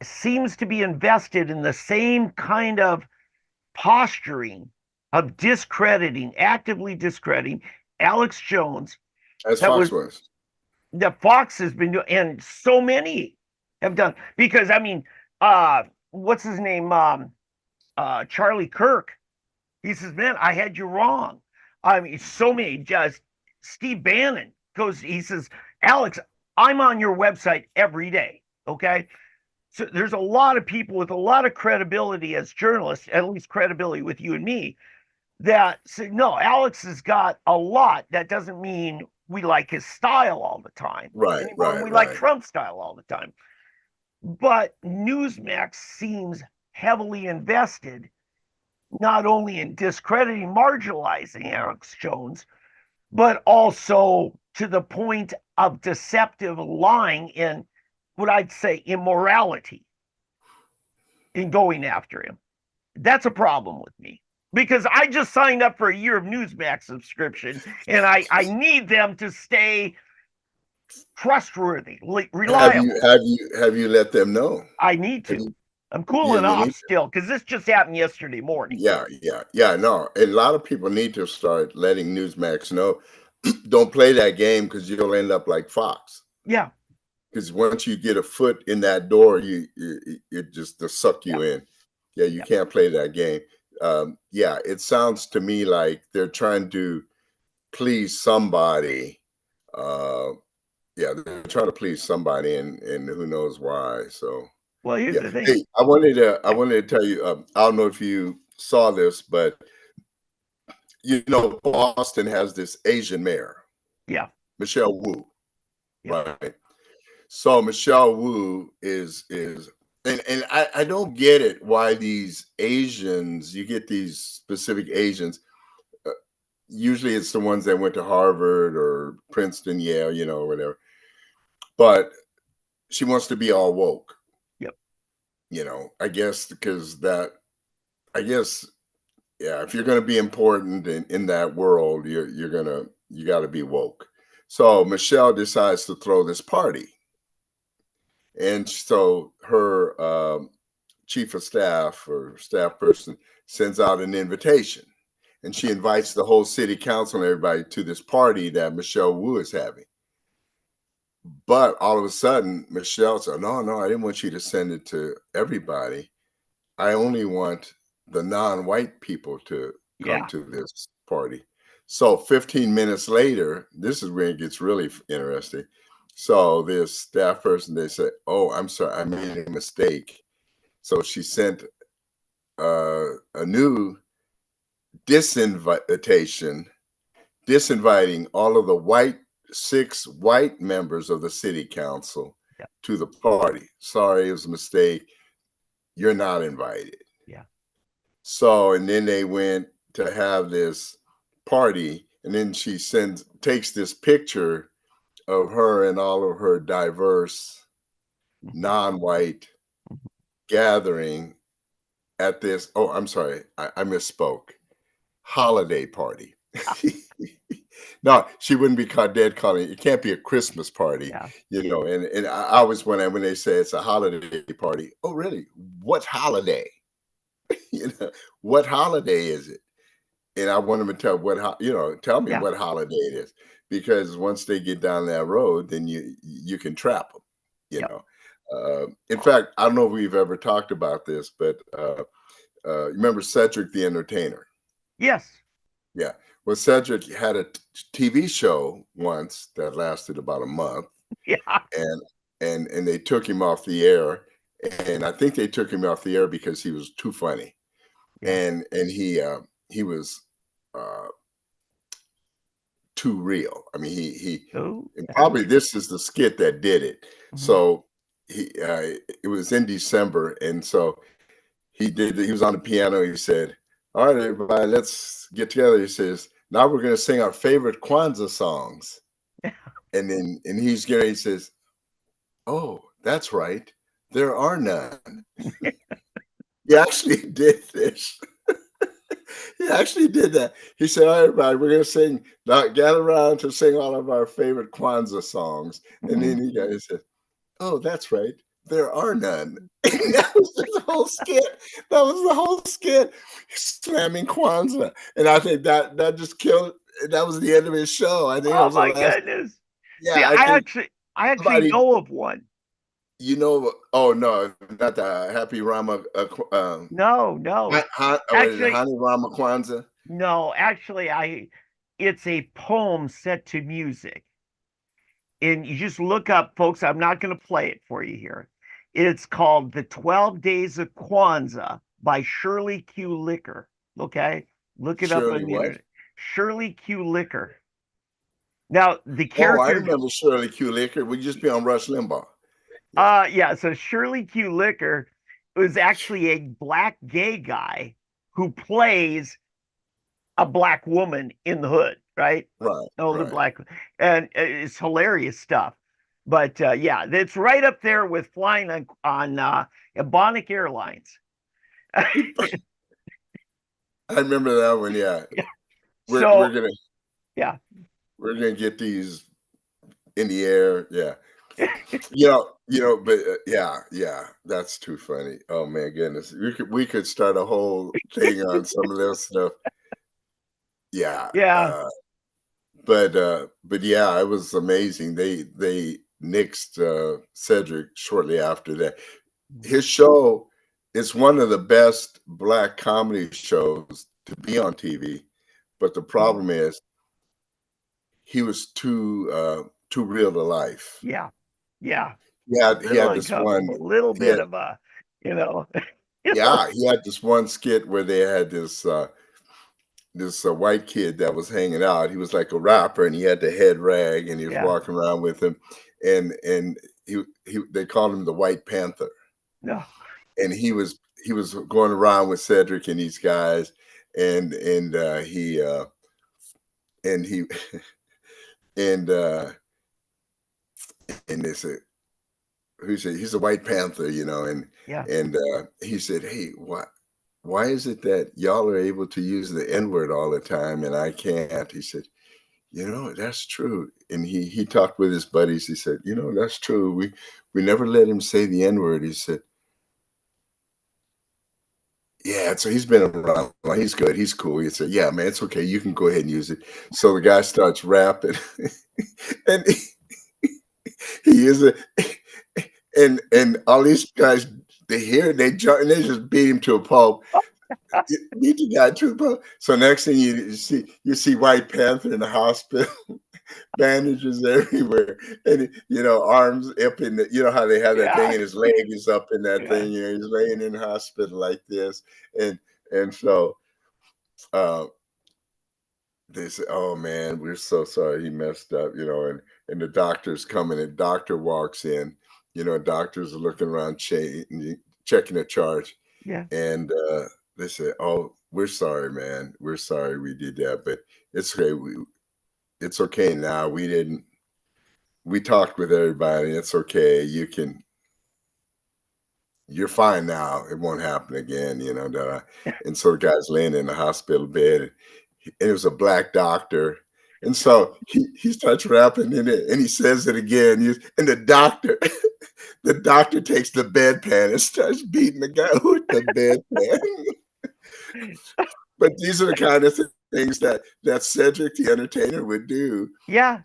seems to be invested in the same kind of posturing of actively discrediting Alex Jones. As Fox was. That Fox has been doing, and so many have done. Because, I mean, what's his name? Charlie Kirk. He says, man, I had you wrong. I mean, so many. Just Steve Bannon he says, Alex, I'm on your website every day. Okay. So there's a lot of people with a lot of credibility as journalists, at least credibility with you and me, that say, no, Alex has got a lot. That doesn't mean we like his style all the time. Right. We like Trump's style all the time. But Newsmax seems heavily invested not only in discrediting, marginalizing Alex Jones, but also to the point of deceptive lying and what I'd say immorality in going after him. That's a problem with me, because I just signed up for a year of Newsmax subscription, and I need them to stay trustworthy, reliable. Have you let them know? I need to. I'm cooling off still, because this just happened yesterday morning. Yeah. No, a lot of people need to start letting Newsmax know. Don't play that game, because you'll end up like Fox. Yeah. Because once you get a foot in that door, it just to suck you in. Yeah, you can't play that game. Yeah, it sounds to me like they're trying to please somebody. Yeah, they're trying to please somebody, and who knows why. So Well, here's yeah. the thing. Hey, I wanted to tell you. I don't know if you saw this, but Boston has this Asian mayor, Yeah, Michelle Wu, yeah, right? So Michelle Wu and I don't get it why these Asians, you get these specific Asians. uh, Usually it's the ones that went to Harvard or Princeton, Yale, or whatever. But she wants to be all woke, yep, I guess I guess, yeah, if you're going to be important in that world, you got to be woke. So Michelle decides to throw this party. And so her chief of staff or staff person sends out an invitation, and she invites the whole city council and everybody to this party that Michelle Wu is having. But all of a sudden, Michelle said, no, I didn't want you to send it to everybody. I only want the non-white people to come yeah. to this party. So 15 minutes later, this is where it gets really interesting. So this staff person, they said, oh, I'm sorry, I made a mistake. So she sent a new disinvitation, disinviting all of the 6 white members of the city council Yeah. to the party. Sorry, it was a mistake. You're not invited. Yeah. So, and then they went to have this party, and then she takes this picture of her and all of her diverse, non-white gathering at this. Oh, I'm sorry, I misspoke. Holiday party. No, she wouldn't be caught dead calling it. It can't be a Christmas party, Yeah. And I always when they say it's a holiday party. Oh, really? What holiday? What holiday is it? And I want them to tell me Yeah. what holiday it is, because once they get down that road, then you can trap them. You Yep. know. In fact, I don't know if we've ever talked about this, but remember Cedric the Entertainer? Yes. Yeah. Well, Cedric had a TV show once that lasted about a month, Yeah. and they took him off the air, and I think they took him off the air because he was too funny, Yeah. and he was uh, too real. I mean, he Oh. and probably this is the skit that did it. Mhm. So it was in December, and so he was on the piano. He said, all right, everybody, let's get together. He says, now we're going to sing our favorite Kwanzaa songs. And he says, oh, that's right, there are none. He actually did this. He actually did that. He said, all right, everybody, we're going to sing, now gather around to sing all of our favorite Kwanzaa songs. And then he said, oh, that's right, there are none. And that was the whole skit. That was the whole skit. Slamming Kwanzaa. And I think that just killed. That was the end of his show. I think that Oh was the my last. goodness. See, Yeah, I think I actually somebody, know of one. oh no, not the Happy Rama. No, What is it, actually, Hani Rama Kwanzaa? no, actually, it's a poem set to music. And you just look up, folks. I'm not going to play it for you here. It's called The 12 Days of Kwanzaa by Shirley Q. Licker. Okay. Look it up Shirley on the what? internet. Shirley Q. Licker. Now, the Oh, I character, remember Shirley Q. Licker. We just be on Rush Limbaugh. yeah, so Shirley Q. Licker was actually a black gay guy who plays a black woman in the hood, right? Right. Older Right. black, and it's hilarious stuff. But yeah, it's right up there with flying on Ebonic Airlines. I remember that one. Yeah. Yeah. We're So gonna yeah, we're gonna get these in the air. Yeah. But yeah, that's too funny. Oh man, goodness, we could start a whole thing on some of this stuff. Yeah, yeah, but yeah, it was amazing. They nixed Cedric shortly after that. His show it's one of the best black comedy shows to be on TV. But the problem is he was too real to life. Yeah. Yeah. He Little had this one. uncomfortable, little He bit had of a, you know, he had this one skit where they had this white kid that was hanging out. He was like a rapper, and he had the head rag, and he was yeah. walking around with him, and he they called him the White Panther, No. and he was going around with Cedric and these guys, and he and and they said, who said he's a White Panther, Yeah. and he said, hey, why is it that y'all are able to use the N-word all the time and I can't? He said, that's true. And he talked with his buddies. He said, that's true. We never let him say the N-word. He said, yeah, so he's been around. Well, he's good. He's cool. He said, yeah, man, it's okay. You can go ahead and use it. So the guy starts rapping and he uses it. And all these guys, they hear it, they jump, and they just beat him to a pulp. Beat the guy to a pulp. So next thing you see White Panther in the hospital, bandages everywhere, and arms up in the, how they have that thing, Yeah. and his leg is up in that Yeah. thing. He's laying in the hospital like this, and so they say, "Oh man, we're so sorry he messed up," and the doctor's coming, and doctor walks in, doctors are looking around, checking a charge, Yeah. and they say, "Oh, we're sorry, man. We're sorry we did that, but it's okay. It's okay now. We talked with everybody. It's okay. You're fine now. It won't happen again." And so the guy's laying in the hospital bed, and it was a black doctor. And so he starts rapping in it, and he says it again. And the doctor, the doctor takes the bedpan and starts beating the guy with the bedpan. But these are the kind of things that Cedric the Entertainer would do. Yeah.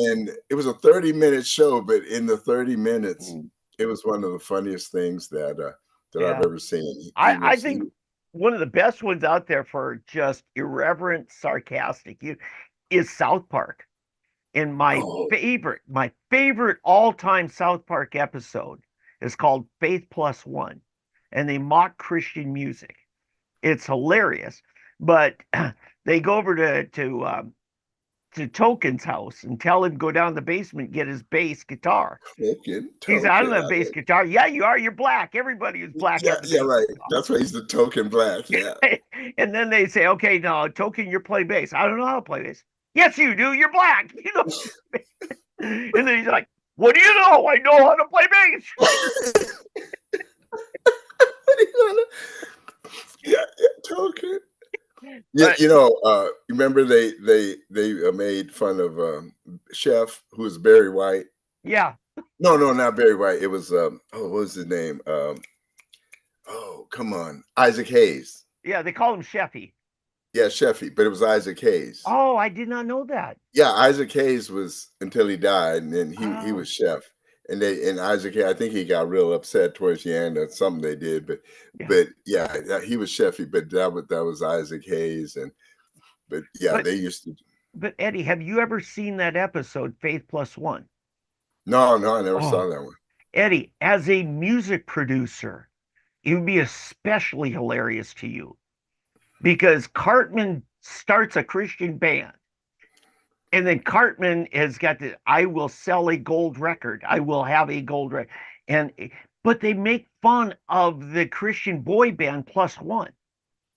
And it was a 30-minute show, but in the 30 minutes, Mm, it was one of the funniest things that I've yeah. ever seen. I think one of the best ones out there for just irreverent, sarcastic is South Park. And Oh, my favorite all-time South Park episode is called Faith Plus One, and they mock Christian music. It's hilarious, but they go over to Token's house and tell him go down the basement and get his bass guitar. He said, "I don't token. have a bass guitar." "Yeah, you are. You're black. Everybody who's black Yeah, has a yeah, bass right. That's why he's the token black. Yeah. guitar." And then they say, "Okay, now Token, you're play bass." "I don't know how to play bass." "Yes, you do. You're black." And then he's like, "What do you know? I know how to play bass." Yeah, yeah, token. Yeah, But remember they made fun of Chef, who was Barry White. yeah, No, no, not Barry White. It was what was his name? Oh, come on, Isaac Hayes. yeah, they call him Sheffy. Yeah, Sheffy, but it was Isaac Hayes. Oh, I did not know that. Yeah, Isaac Hayes was until he died, and then he Oh, was Chef. And Isaac, I think he got real upset towards the end of something they did, yeah. but yeah, he was Sheffy, but that was Isaac Hayes, but yeah, But they used to. but Eddie, have you ever seen that episode, Faith Plus One? No, no, I never Oh, saw that one. Eddie, as a music producer, it would be especially hilarious to you because Cartman starts a Christian band. And then Cartman has got the "I will sell a gold record. I will have a gold record." And but they make fun of the Christian boy band Plus One,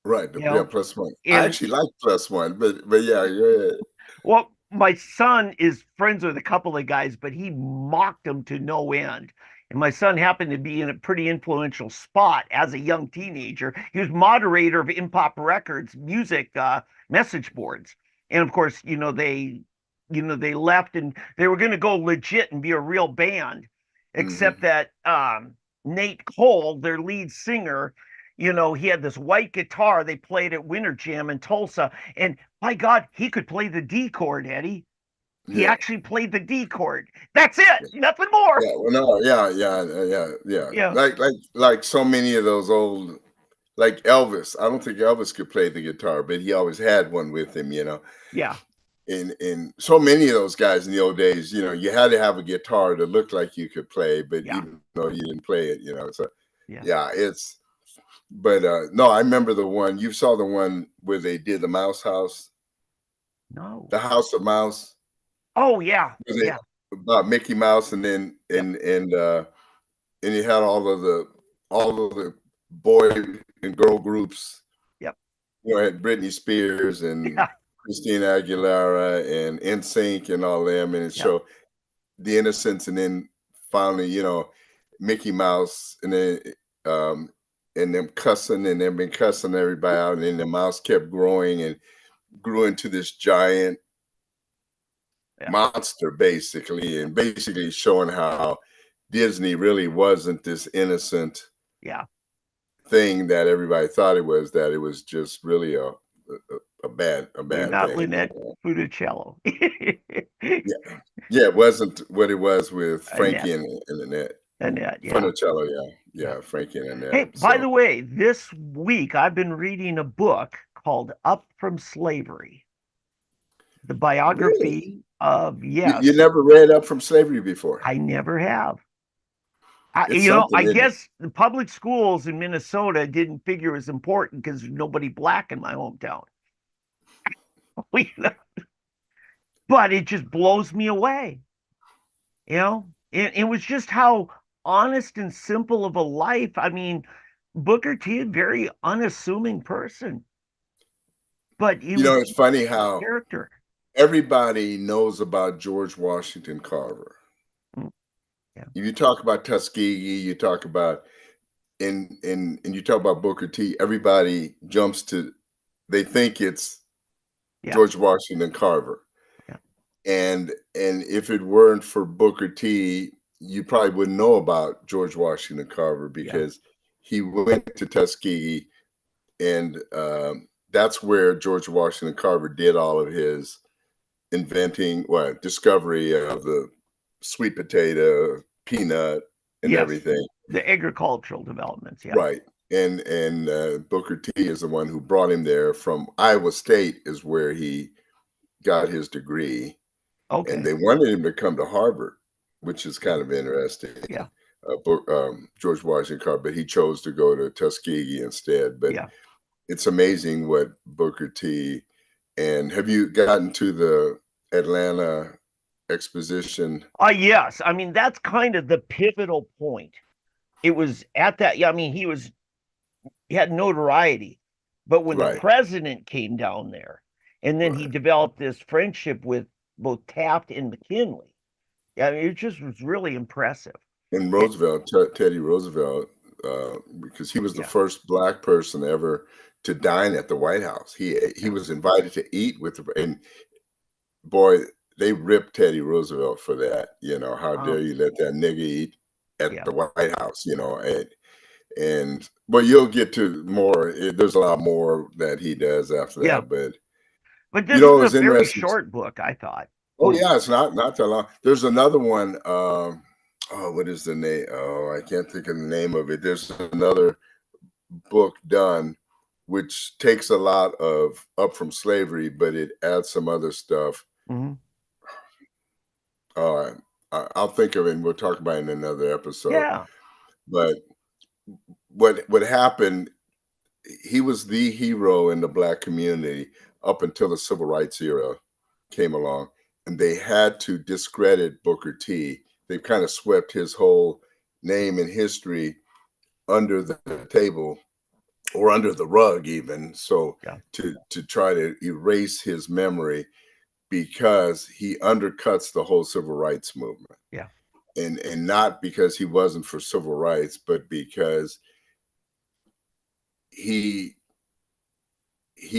Right, you yeah, know. plus one. I And actually like plus one, but yeah, yeah. well, my son is friends with a couple of guys, but he mocked them to no end. And my son happened to be in a pretty influential spot as a young teenager. He was moderator of Impop Records music message boards. And of course, they left and they were going to go legit and be a real band, except Hmm. that Nate Cole, their lead singer, he had this white guitar they played at Winter Jam in Tulsa, and by God, he could play the D chord, Eddie. He Yeah. actually played the D chord. That's it. Nothing more. Yeah. Well, no. Yeah. Yeah. Like so many of those old, like Elvis. I don't think Elvis could play the guitar, but he always had one with him. Yeah. And so many of those guys in the old days, you had to have a guitar that looked like you could play, but Yeah. even though you didn't play it, So Yeah. yeah, but no, I remember the one you saw, the one where they did the Mouse House, No. the House of Mouse, Oh yeah. where Yeah. about Mickey Mouse, and then Yep. and you had all of the boy and girl groups. Yep. Had Britney Spears and Yeah. Christina Aguilera and NSYNC and all them, and it Yep. showed the innocence, and then finally, Mickey Mouse, and them cussing, and they've been cussing everybody out, and then the mouse kept growing and grew into this giant Yeah. monster, basically showing how Disney really wasn't this innocent Yeah. thing that everybody thought it was, that it was just really a bad They're not thing. Lynette Funicello. Yeah, it wasn't what it was with Annette. Frankie and Annette. Annette. Yeah. Funicello, Yeah. yeah, Frankie and Hey, Annette. by So the way, this week I've been reading a book called Up from Slavery, the really, biography of, you yes, never read Up from Slavery before? I never have. It's something, I isn't it? guess the public schools in Minnesota didn't figure it was important because there's nobody black in my hometown. But it just blows me away. It was just how honest and simple of a life. I mean, Booker T, a very unassuming person, but he was It's funny a how character. everybody knows about George Washington Carver. Mm, yeah, If you talk about Tuskegee, you talk about and you talk about Booker T, everybody jumps to, they think it's yeah, George Washington Carver. yeah, And if it weren't for Booker T, you probably wouldn't know about George Washington Carver, yeah, because he went to Tuskegee, and that's where George Washington Carver did all of his discovery of the sweet potato, peanut, and yes. everything. The agricultural developments. Yeah. Right. And Booker T is the one who brought him there from Iowa State, is where he got his degree. And Okay. they wanted him to come to Harvard, which is Yeah. kind of interesting. Yeah. George Washington Carver, but he chose to go to Tuskegee instead. But Yeah. it's amazing what Booker T. And have you gotten to the Atlanta exposition? Yes. I mean, that's kind of the pivotal point. It was at that. Yeah. I mean, he had notoriety, but when the Right, president came down there, and then he right. developed this friendship with both Taft and McKinley. I mean, it just was really impressive. And It, Roosevelt, Teddy Roosevelt, because he was the yeah. first black person ever to dine at the White House. He Yeah. was invited to eat and boy, they ripped Teddy Roosevelt for that. How dare you let that nigga eat at Yeah. the White House? And but you'll get to more. There's a lot more that he does after Yeah. that. But But this is a it's very interesting. short book, I thought. Oh yeah, it's not that long. There's another one. What is the name? Oh, I can't think of the name of it. There's another book done which takes a lot of Up from Slavery, but it adds some other stuff. Mm-hmm. I'll think of it and we'll talk about it in another episode. Yeah. But what happened, he was the hero in the black community up until the civil rights era came along, and they had to discredit Booker T. They've kind of swept his whole name and history under the table or under the rug even, so Yeah. to try to erase his memory, because he undercuts the whole civil rights movement. Yeah. And not because he wasn't for civil rights, but because he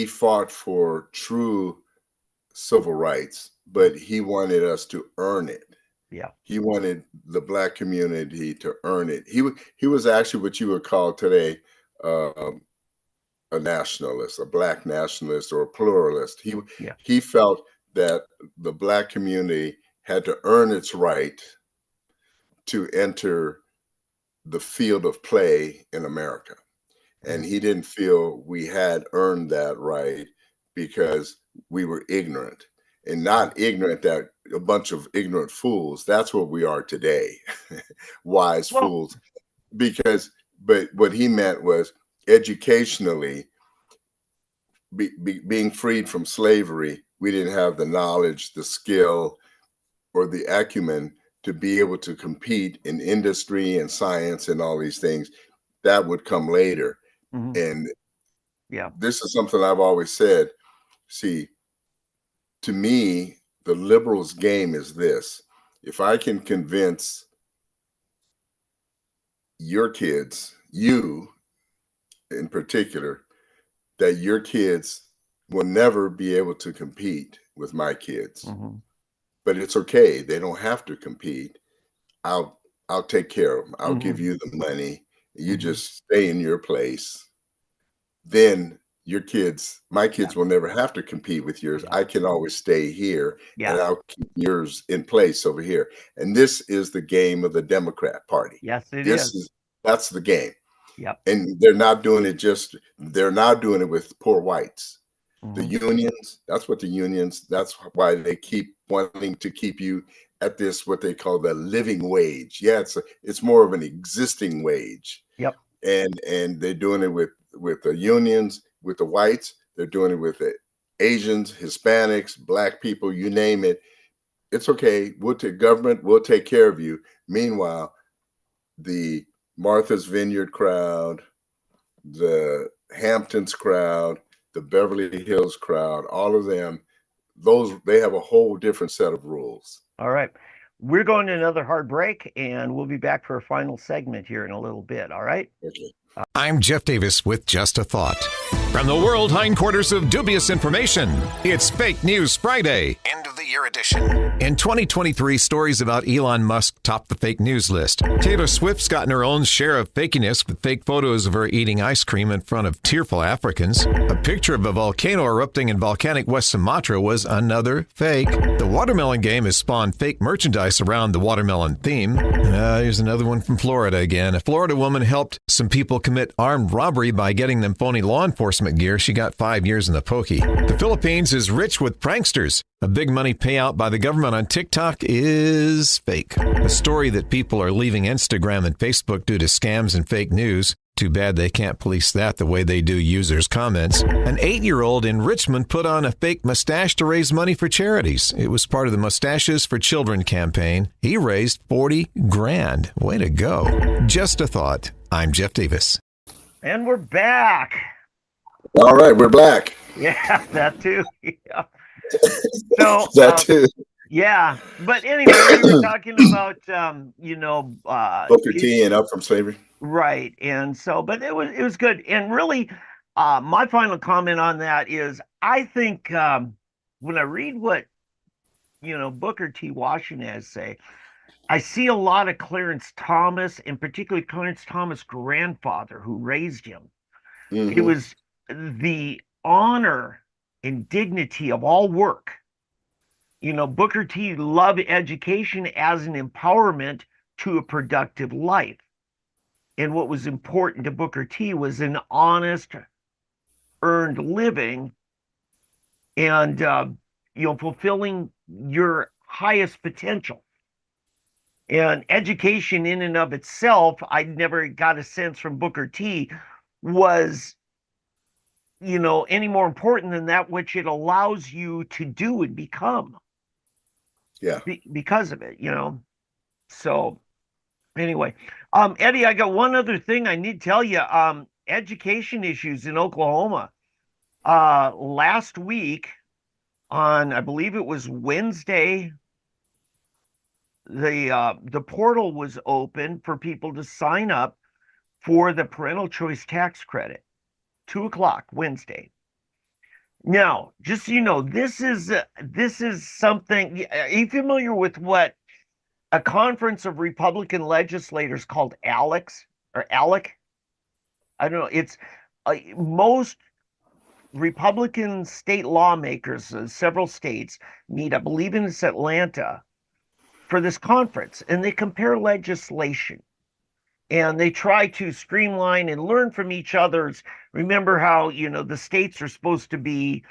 fought for true civil rights, but he wanted us to earn it. Yeah. He wanted the black community to earn it. He was actually what you would call today a nationalist, a black nationalist, or a pluralist. Yeah. He felt that the Black community had to earn its right to enter the field of play in America. And he didn't feel we had earned that right because we were ignorant, and not ignorant that a bunch of ignorant fools. That's what we are today, wise Well, fools. But what he meant was educationally, being freed from slavery, we didn't have the knowledge, the skill, or the acumen to be able to compete in industry and science and all these things. That would come later. And yeah. this is something I've always said. See, to me, the liberals' game is this: if I can convince your kids, you in particular, that your kids will never be able to compete with my kids, but it's okay. They don't have to compete. I'll take care of them. I'll give you the money. You just stay in your place. Then my kids will never have to compete with yours. I can always stay here, and I'll keep yours in place over here. And this is the game of the Democrat Party. Yes, it is. That's the game. Yep. And they're not doing it with poor whites. The unions, that's why they keep wanting to keep you at this, what they call the living wage. Yeah, it's more of an existing wage. Yep. And they're doing it with the unions, with the whites. They're doing it with the Asians, Hispanics, Black people, you name it. It's okay. Government will take care of you. Meanwhile, the Martha's Vineyard crowd, the Hamptons crowd, the Beverly Hills crowd, all of them, they have a whole different set of rules. All right. We're going to another hard break, and we'll be back for a final segment here in a little bit. All right. Okay. I'm Jeff Davis with Just a Thought. From the world hindquarters of dubious information, it's Fake News Friday, end of the year edition. In 2023, stories about Elon Musk topped the fake news list. Taylor Swift's gotten her own share of fakiness with fake photos of her eating ice cream in front of tearful Africans. A picture of a volcano erupting in volcanic West Sumatra was another fake. The watermelon game has spawned fake merchandise around the watermelon theme. Here's another one from Florida again. A Florida woman helped some people commit armed robbery by getting them phony law enforcement gear. She got 5 years in the pokey. The Philippines is rich with pranksters. A big money payout by the government on TikTok is fake. A story that people are leaving Instagram and Facebook due to scams and fake news. Too bad they can't police that the way they do users' comments. An 8-year-old in Richmond put on a fake mustache to raise money for charities. It was part of the Mustaches for Children campaign. He raised 40 grand. Way to go. Just a thought. I'm Jeff Davis. And we're back. All right, we're black. Yeah, that too. Yeah. So that too. Yeah, but anyway, we were talking about Booker T and Up from Slavery. Right, and so, but it was good, and really, my final comment on that is, I think when I read what Booker T. Washington has to say, I see a lot of Clarence Thomas, and particularly Clarence Thomas' grandfather who raised him. It was the honor and dignity of all work. Booker T loved education as an empowerment to a productive life. And what was important to Booker T was an honest, earned living and, fulfilling your highest potential. And education in and of itself, I never got a sense from Booker T was any more important than that which it allows you to do and become. Yeah. Because of it, So anyway, Eddie, I got one other thing I need to tell you. Education issues in Oklahoma. Last week on, I believe it was Wednesday, the portal was open for people to sign up for the parental choice tax credit. 2:00 Wednesday. Now, just so you know, this is something. Are you familiar with what a conference of Republican legislators called ALEC? I don't know. It's most Republican state lawmakers in several states meet, I believe in it's Atlanta, for this conference, and they compare legislation and they try to streamline and learn from each other's. Remember how, the states are supposed to be,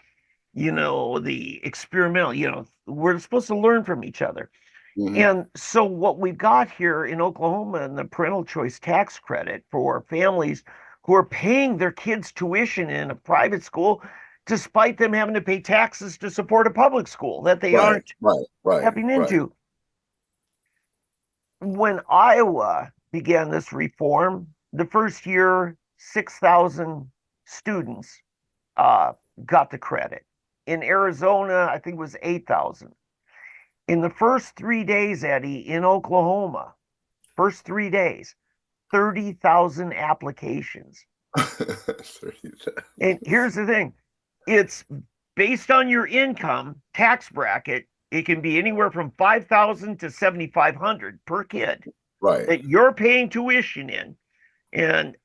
the experimental, we're supposed to learn from each other. Mhm. And so what we've got here in Oklahoma and the parental choice tax credit for families who are paying their kids' tuition in a private school, despite them having to pay taxes to support a public school that they Right, aren't right, tapping right. into. When Iowa began this reform, the first year, 6,000 students uh, got the credit. In Arizona, I think it was 8,000. In the first 3 days, Eddie, in Oklahoma, first 3 days, 30,000 applications. 30,000. And here's the thing, it's based on your income tax bracket. It can be anywhere from 5,000 to 7,500 per kid Right. that you're paying tuition in. And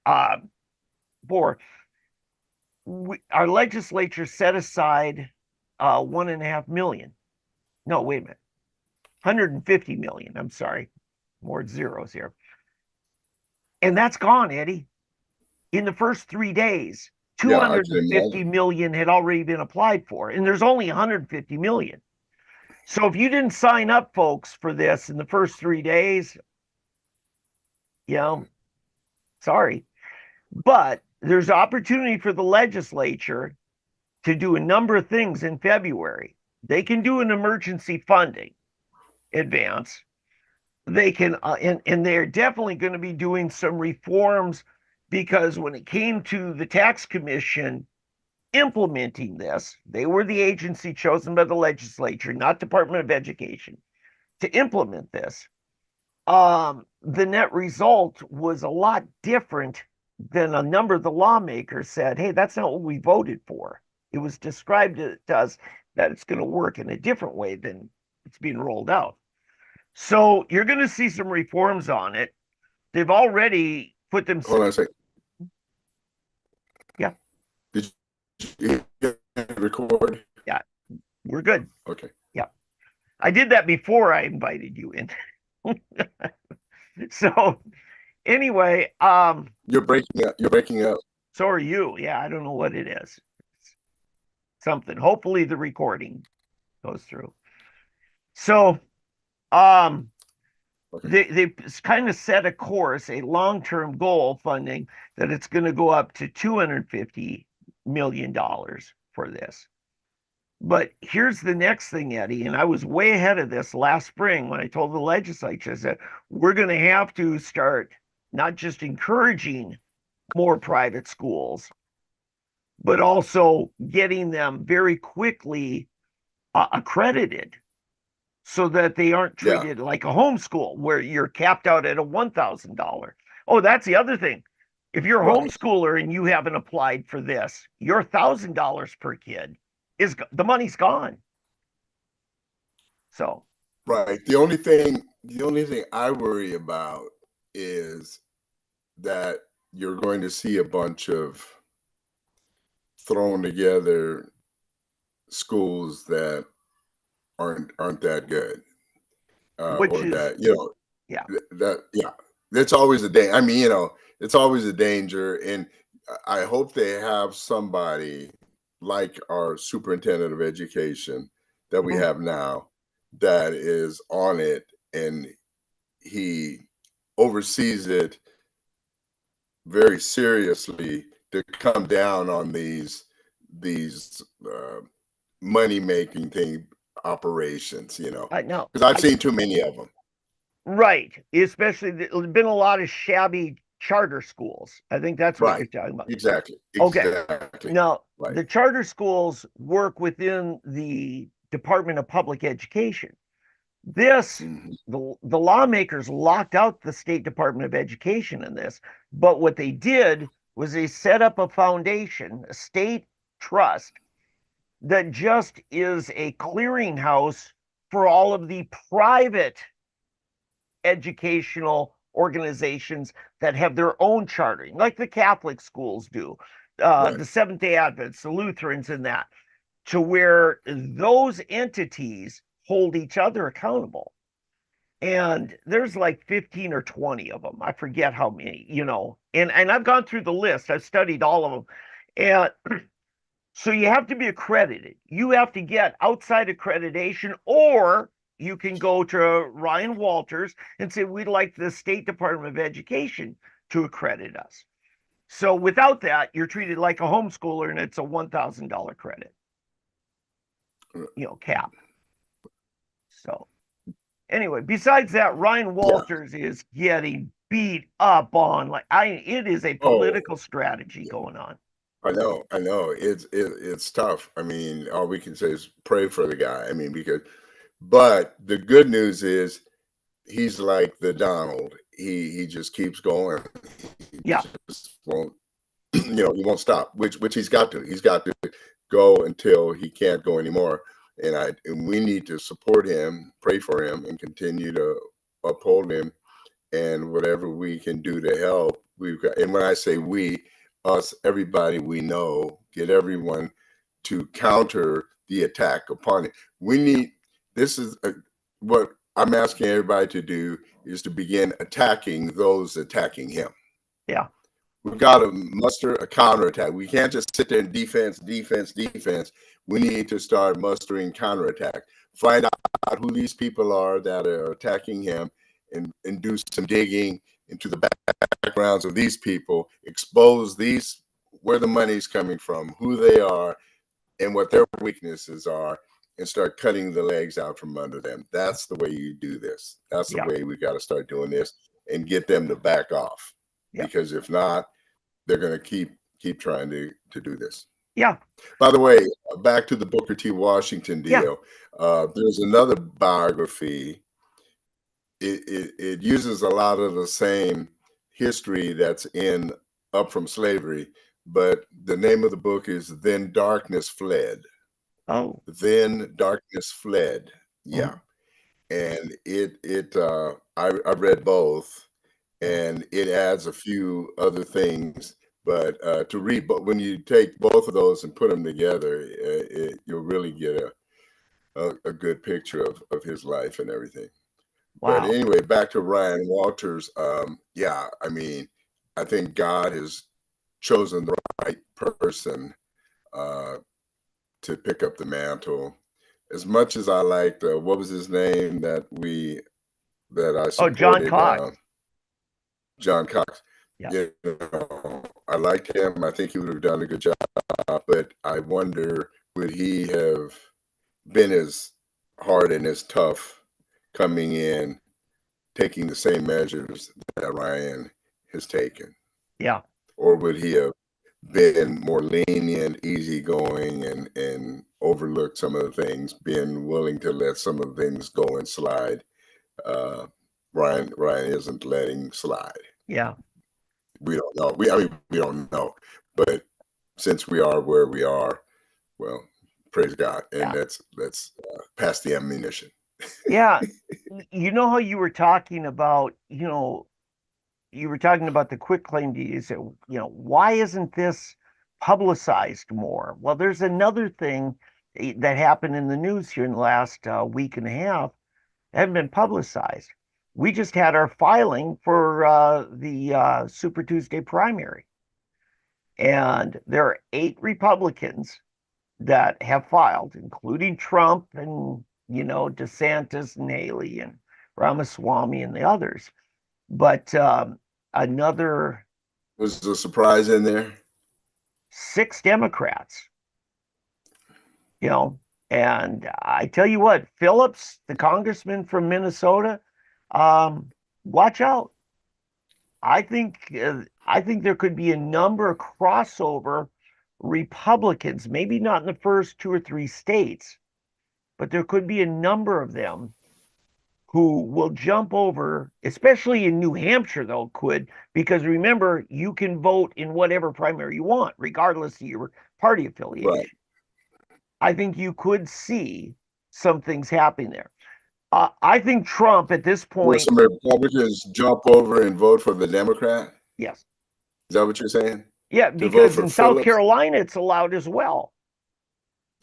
for our legislature set aside 1.5 million. No, wait a minute, 150 million. I'm sorry, more zeros here. And that's gone, Eddie. In the first 3 days, Yeah, I can 250 imagine. million had already been applied for, and there's only 150 million. So if you didn't sign up, folks, for this in the first 3 days, sorry. But there's opportunity for the legislature to do a number of things in February. They can do an emergency funding advance. They can, and they're definitely going to be doing some reforms, because when it came to the tax commission implementing this, they were the agency chosen by the legislature, not Department of Education, to implement this. The net result was a lot different than a number of the lawmakers said. Hey, that's not what we voted for. It was described to us that it's going to work in a different way than it's being rolled out. So you're going to see some reforms on it. They've already put them. Hold on a second. Yeah. Did you record? Yeah, we're good. Okay. Yeah. I did that before I invited you in. So anyway, You're breaking up. You're breaking up. so are you. Yeah, I don't know what it is. Something. Hopefully the recording goes through. So Okay. they kind of set a course, a long-term goal funding, that it's going to go up to $250 million for this. But here's the next thing, Eddie, and I was way ahead of this last spring when I told the legislature that we're going to have to start not just encouraging more private schools, but also getting them very quickly accredited, so that they aren't Yeah. treated like a homeschool where you're capped out at a $1,000. Oh, that's the other thing. If you're a Right. homeschooler and you haven't applied for this, your $1,000 per kid the money's gone. So Right. The only thing I worry about is that you're going to see a bunch of thrown together schools that aren't that good, which or is, that yeah, that's always a danger. I mean, it's always a danger, and I hope they have somebody like our superintendent of education that we have now that is on it, and he oversees it very seriously to come down on these money making thing operations, I know. because I've seen too many of them. Right. Especially, there's been a lot of shabby charter schools. I think that's what you're Right. talking about. Exactly. Okay. Exactly. Now, Right. the charter schools work within the Department of Public Education. This, Mhm. the lawmakers locked out the State Department of Education in this, but what they did was they set up a foundation, a state trust, that just is a clearinghouse for all of the private educational organizations that have their own chartering, like the Catholic schools do. Right. the Seventh-day Adventists, the Lutherans, and that, to where those entities hold each other accountable. And there's like 15 or 20 of them. I forget how many, and I've gone through the list. I've studied all of them. And so you have to be accredited. You have to get outside accreditation, or you can go to Ryan Walters and say, we'd like the State Department of Education to accredit us. So without that, you're treated like a homeschooler, and it's a $1,000 credit, cap. So anyway, besides that, Ryan Walters is getting beat up on. It is a political strategy going on. I know. It's tough. I mean, all we can say is pray for the guy. I mean, but the good news is he's like the Donald. He just keeps going. He just won't, he won't stop. Which he's got to. He's got to go until he can't go anymore. And we need to support him, pray for him, and continue to uphold him. And whatever we can do to help, we've got. And when I say we, us, everybody we know, get everyone to counter the attack upon it. What I'm asking everybody to do is to begin attacking those attacking him. Yeah. We've got to muster a counterattack. We can't just sit there and defense. We need to start mustering counterattack. Find out who these people are that are attacking him, and do some digging into the backgrounds of these people, expose where the money's coming from, who they are, and what their weaknesses are, and start cutting the legs out from under them. That's the way you do this. That's the way we got to start doing this, and get them to back off. Yeah. Because if not, they're going to keep trying to do this. Yeah. By the way, back to the Booker T. Washington deal. Yeah. There's another biography. It uses a lot of the same history that's in Up From Slavery, but the name of the book is Then Darkness Fled. Oh. Then Darkness Fled. Yeah. And I read both, and it adds a few other things, but when you take both of those and put them together, you'll really get a good picture of his life and everything. Wow. But anyway, back to Ryan Walters. I mean, I think God has chosen the right person to pick up the mantle. As much as I liked, what was his name that I supported? John Cox. John Cox. Yeah. I liked him. I think he would have done a good job, but I wonder, would he have been as hard and as tough coming in, taking the same measures that Ryan has taken? Yeah. Or would he have been more lenient, easygoing, and overlooked some of the things, being willing to let some of the things go and slide? Ryan isn't letting slide. Yeah. We don't know. We don't know. But since we are where we are, well, praise God. And let's pass the ammunition. Yeah. You know how you were talking about, the quitclaim deed. You said, why isn't this publicized more? Well, there's another thing that happened in the news here in the last week and a half that hasn't been publicized. We just had our filing for the Super Tuesday primary. And there are 8 Republicans that have filed, including Trump and, DeSantis and Haley and Ramaswamy and the others. But another... Was the surprise in there? 6 Democrats. And I tell you what, Phillips, the congressman from Minnesota, watch out. I think there could be a number of crossover Republicans, maybe not in the first 2 or 3 states, but there could be a number of them who will jump over, especially in New Hampshire, though, because remember, you can vote in whatever primary you want, regardless of your party affiliation. Right. I think you could see some things happening there. I think Trump at this point... Will some Republicans jump over and vote for the Democrat? Yes. Is that what you're saying? Yeah, to vote because for in South Phillips. Carolina, it's allowed as well.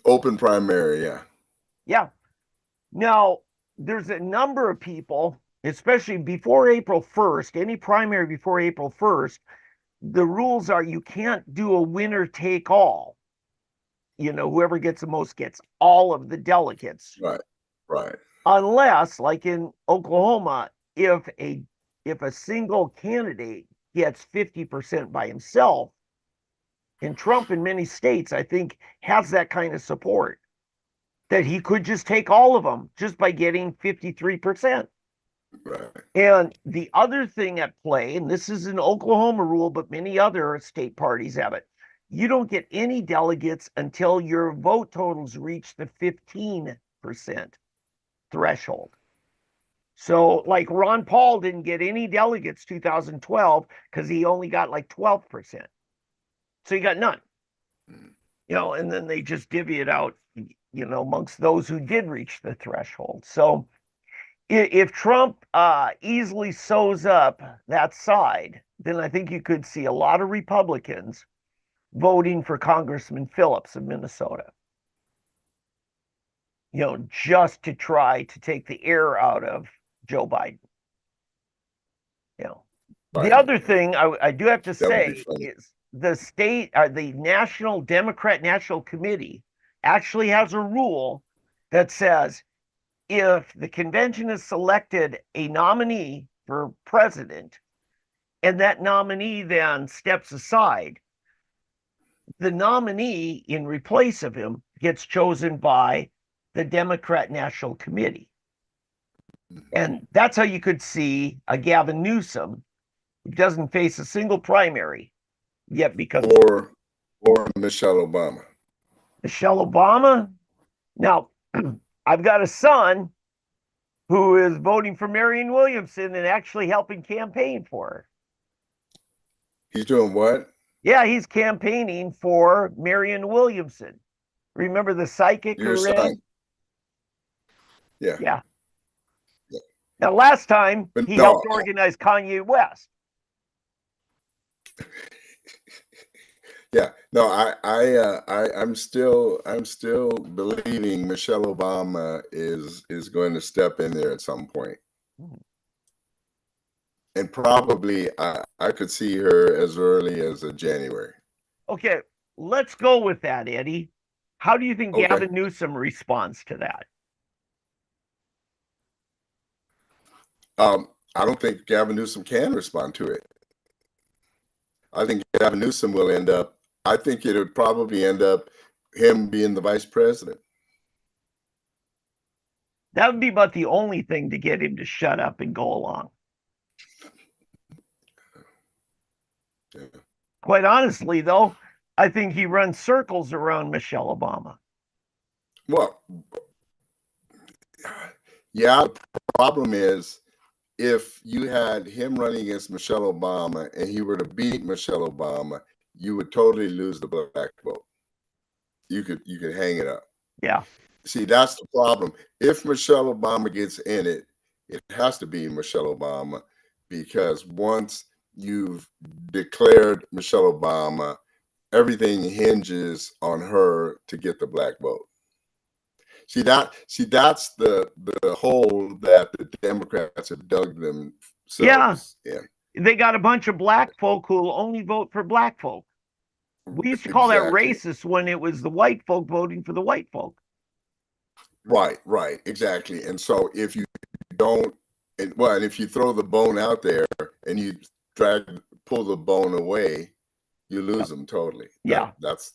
Open primary, yeah. Yeah. Now, there's a number of people, especially before April 1st, any primary before April 1st, the rules are you can't do a winner take all. Whoever gets the most gets all of the delegates. Right, right. Unless, like in Oklahoma, if a single candidate gets 50% by himself, and Trump in many states, I think, has that kind of support that he could just take all of them just by getting 53%. Right. And the other thing at play, and this is an Oklahoma rule, but many other state parties have it, you don't get any delegates until your vote totals reach the 15% threshold. So, like Ron Paul didn't get any delegates 2012 because he only got like 12%. So he got none. And then they just divvy it out, amongst those who did reach the threshold. So if Trump easily sews up that side, then I think you could see a lot of Republicans voting for Congressman Phillips of Minnesota, just to try to take the air out of Joe Biden. The other thing I do have to say is the National Democrat National Committee actually has a rule that says if the convention has selected a nominee for president and that nominee then steps aside, the nominee in replace of him gets chosen by the Democrat National Committee. And that's how you could see a Gavin Newsom who doesn't face a single primary yet because or Michelle Obama. Michelle Obama. Now, I've got a son who is voting for Marianne Williamson and actually helping campaign for her. He's doing what? Yeah, he's campaigning for Marianne Williamson. Remember the psychic Your who ran? son. Yeah. Yeah. Now, last time he helped organize Kanye West. Yeah, no, I'm still believing Michelle Obama is going to step in there at some point, and probably I could see her as early as January. Okay, let's go with that, Eddie. How do you think Gavin Newsom responds to that? I don't think Gavin Newsom can respond to it. I think Gavin Newsom will end up. I think it would probably end up him being the vice president. That would be about the only thing to get him to shut up and go along. Yeah. Quite honestly, though, I think he runs circles around Michelle Obama. Well, yeah, the problem is if you had him running against Michelle Obama and he were to beat Michelle Obama, you would totally lose the black vote. You could hang it up. Yeah. See, that's the problem. If Michelle Obama gets in it, it has to be Michelle Obama, because once you've declared Michelle Obama, everything hinges on her to get the black vote. See, that's the hole that the Democrats have dug themselves in. They got a bunch of black folk who will only vote for black folk. We used to call that racist when it was the white folk voting for the white folk. Right, exactly. And so if you don't, and if you throw the bone out there and you pull the bone away, you lose them totally. Yeah, that's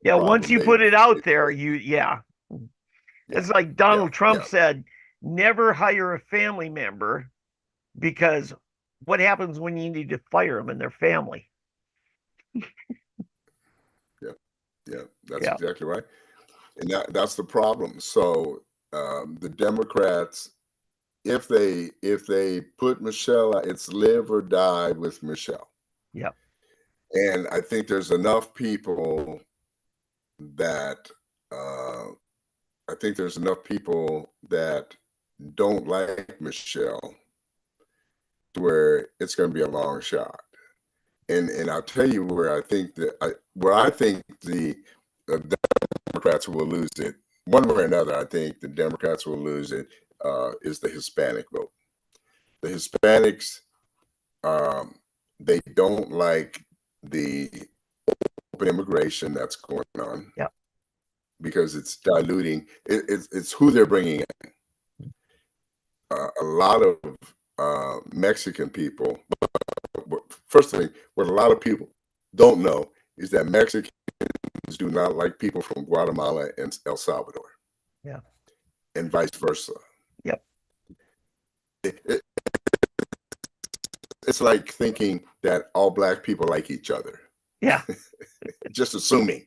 once you put it out there, it's like Donald Trump said, never hire a family member, because what happens when you need to fire them and their family? Yeah, that's exactly right. And that's the problem. So the Democrats, if they put Michelle, it's live or die with Michelle. Yeah. And I think there's enough people that don't like Michelle to where it's going to be a long shot. and I'll tell you where I think the Democrats will lose it one way or another. I think the Democrats will lose it is the Hispanic vote. The Hispanics, they don't like the open immigration that's going on. Yeah. Because it's diluting. It's who they're bringing in. A lot of Mexican people. First thing, what a lot of people don't know is that Mexicans do not like people from Guatemala and El Salvador. Yeah. And vice versa. Yep. It's like thinking that all Black people like each other. Yeah. Just assuming,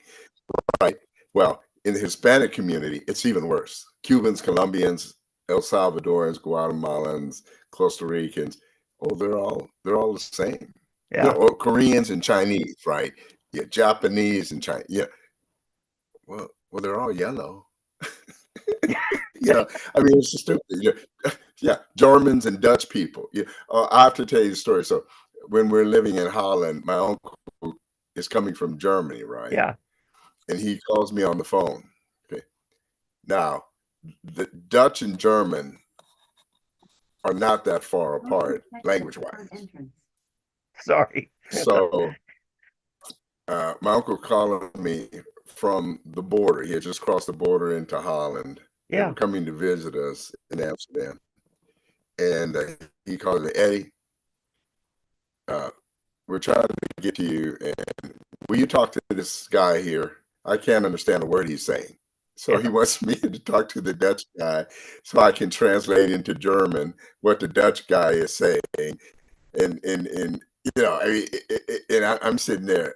right? Well, in the Hispanic community, it's even worse. Cubans, Colombians, El Salvadorans, Guatemalans, Costa Ricans, they're all the same. Yeah. Koreans and Chinese, right? Yeah, Japanese and Chinese. Yeah. Well, they're all yellow. I mean, it's just stupid. Yeah, Germans and Dutch people. Yeah, I have to tell you the story. So, when we're living in Holland, my uncle is coming from Germany, right? Yeah. And he calls me on the phone. Okay. Now, the Dutch and German are not that far apart language-wise. Sorry. So, my uncle calling me from the border. He had just crossed the border into Holland. They Yeah. were coming to visit us in Amsterdam. And he called me, Eddie, we're trying to get to you. And will you talk to this guy here? I can't understand a word he's saying. So he wants me to talk to the Dutch guy so I can translate into German what the Dutch guy is saying. And I mean, and I'm sitting there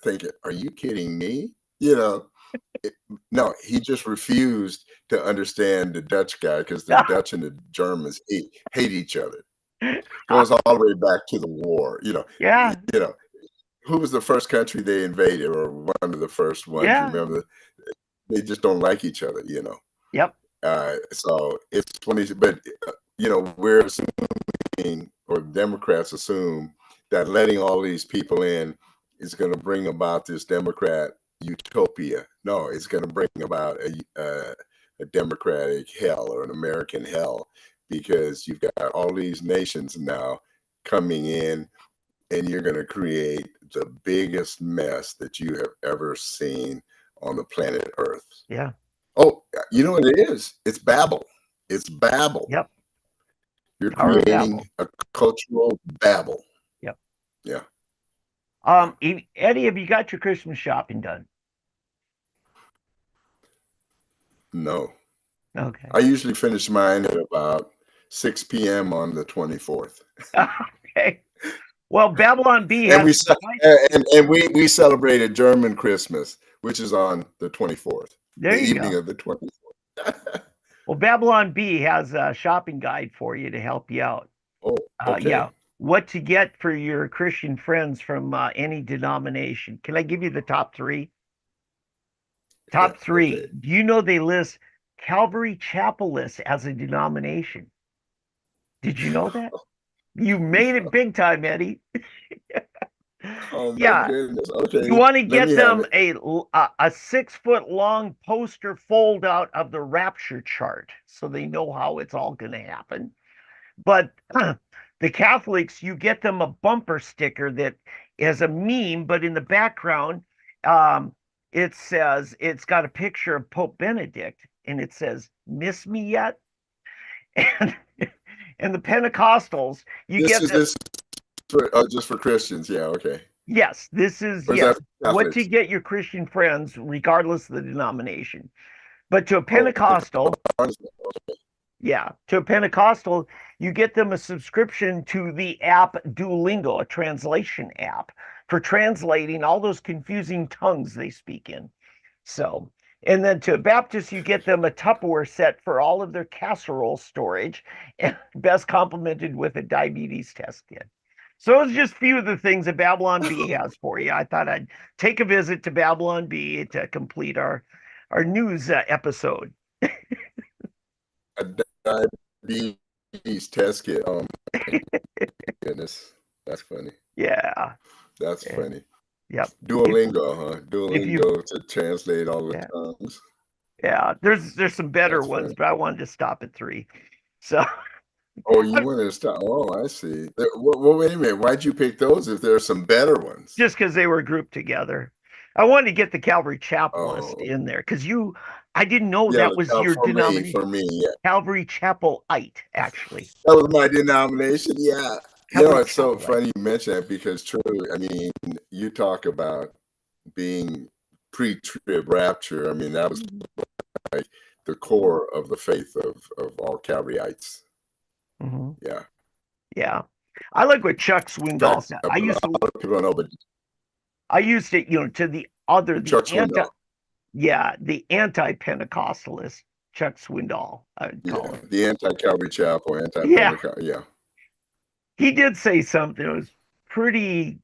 thinking, are you kidding me? No, he just refused to understand the Dutch guy because the Dutch and the Germans hate each other. Goes all the way back to the war. Yeah. Who was the first country they invaded, or one of the first ones? Yeah. Remember, they just don't like each other. Yep. So it's funny, but we're assuming, or Democrats assume, that letting all these people in is going to bring about this Democrat utopia. No, it's going to bring about a democratic hell, or an American hell, because you've got all these nations now coming in, and you're going to create the biggest mess that you have ever seen on the planet Earth. Yeah. Oh, you know what it is? It's Babel. It's Babel. Yep. You're Tower of creating Babel. a cultural Babel. Yep. Yeah. Eddie, have you got your Christmas shopping done? No. Okay. I usually finish mine at about 6 p.m. on the 24th. Okay. Well, Babylon Bee And has we celebrate a German Christmas, which is on the 24th. There the you evening go. of the 24th. Well, Babylon Bee has a shopping guide for you to help you out. Oh, okay. Yeah. What to get for your Christian friends from any denomination. Can I give you the top three? Top three. Okay. Do you know they list Calvary Chapelists as a denomination? Did you know that? You made it big time, Eddie. Oh my Yeah. goodness. Okay. You want to Let get me have them it. a 6-foot long poster fold out of the rapture chart so they know how it's all going to happen. But the Catholics, you get them a bumper sticker that is a meme, but in the background, it says, it's got a picture of Pope Benedict, and it says, "Miss me yet?" And the Pentecostals, you This get is the, this for just for Christians. Yeah. Okay. yes, this is, Or is yes, that what to Catholics? get your Christian friends, regardless of the denomination. But to a Oh, Pentecostal, honestly. yeah, to a Pentecostal, you get them a subscription to the app Duolingo, a translation app for translating all those confusing tongues they speak in. So, and then to a Baptist, you get them a Tupperware set for all of their casserole storage, and best complemented with a diabetes test kit. So it's just a few of the things that Babylon Bee has for you. I thought I'd take a visit to Babylon Bee to complete our news episode. A diabetes test kit. Oh my goodness. That's funny. Yeah. That's Yeah. funny. Yep. Duolingo, huh? If you, Duolingo to translate all the yeah, tongues. yeah, there's some better That's ones, funny. but I wanted to stop at 3. So Oh, you wanted to start. Oh, I see. Well, wait a minute. Why'd you pick those if there are some better ones? just because they were grouped together, I wanted to get the Calvary Chapelist Oh, in there because I didn't know yeah. that was your For me, denomination. yeah. Calvary Chapelite, actually. That was my denomination. Yeah. Calvary It's so Chapelite. funny you mention that because truly, I mean, you talk about being pre-trib rapture. I mean, that was like the core of the faith of all Calvaryites. Mm-hmm. Yeah. Yeah. I like what Chuck In Swindoll fact, said. a lot of people don't know, but I used it, to the Chuck Swindoll. the anti-Pentecostalist Chuck Swindoll, I would call Yeah, him. the anti-Calvary Chapel, Yeah. anti-Pentecost. Yeah. He did say something that was pretty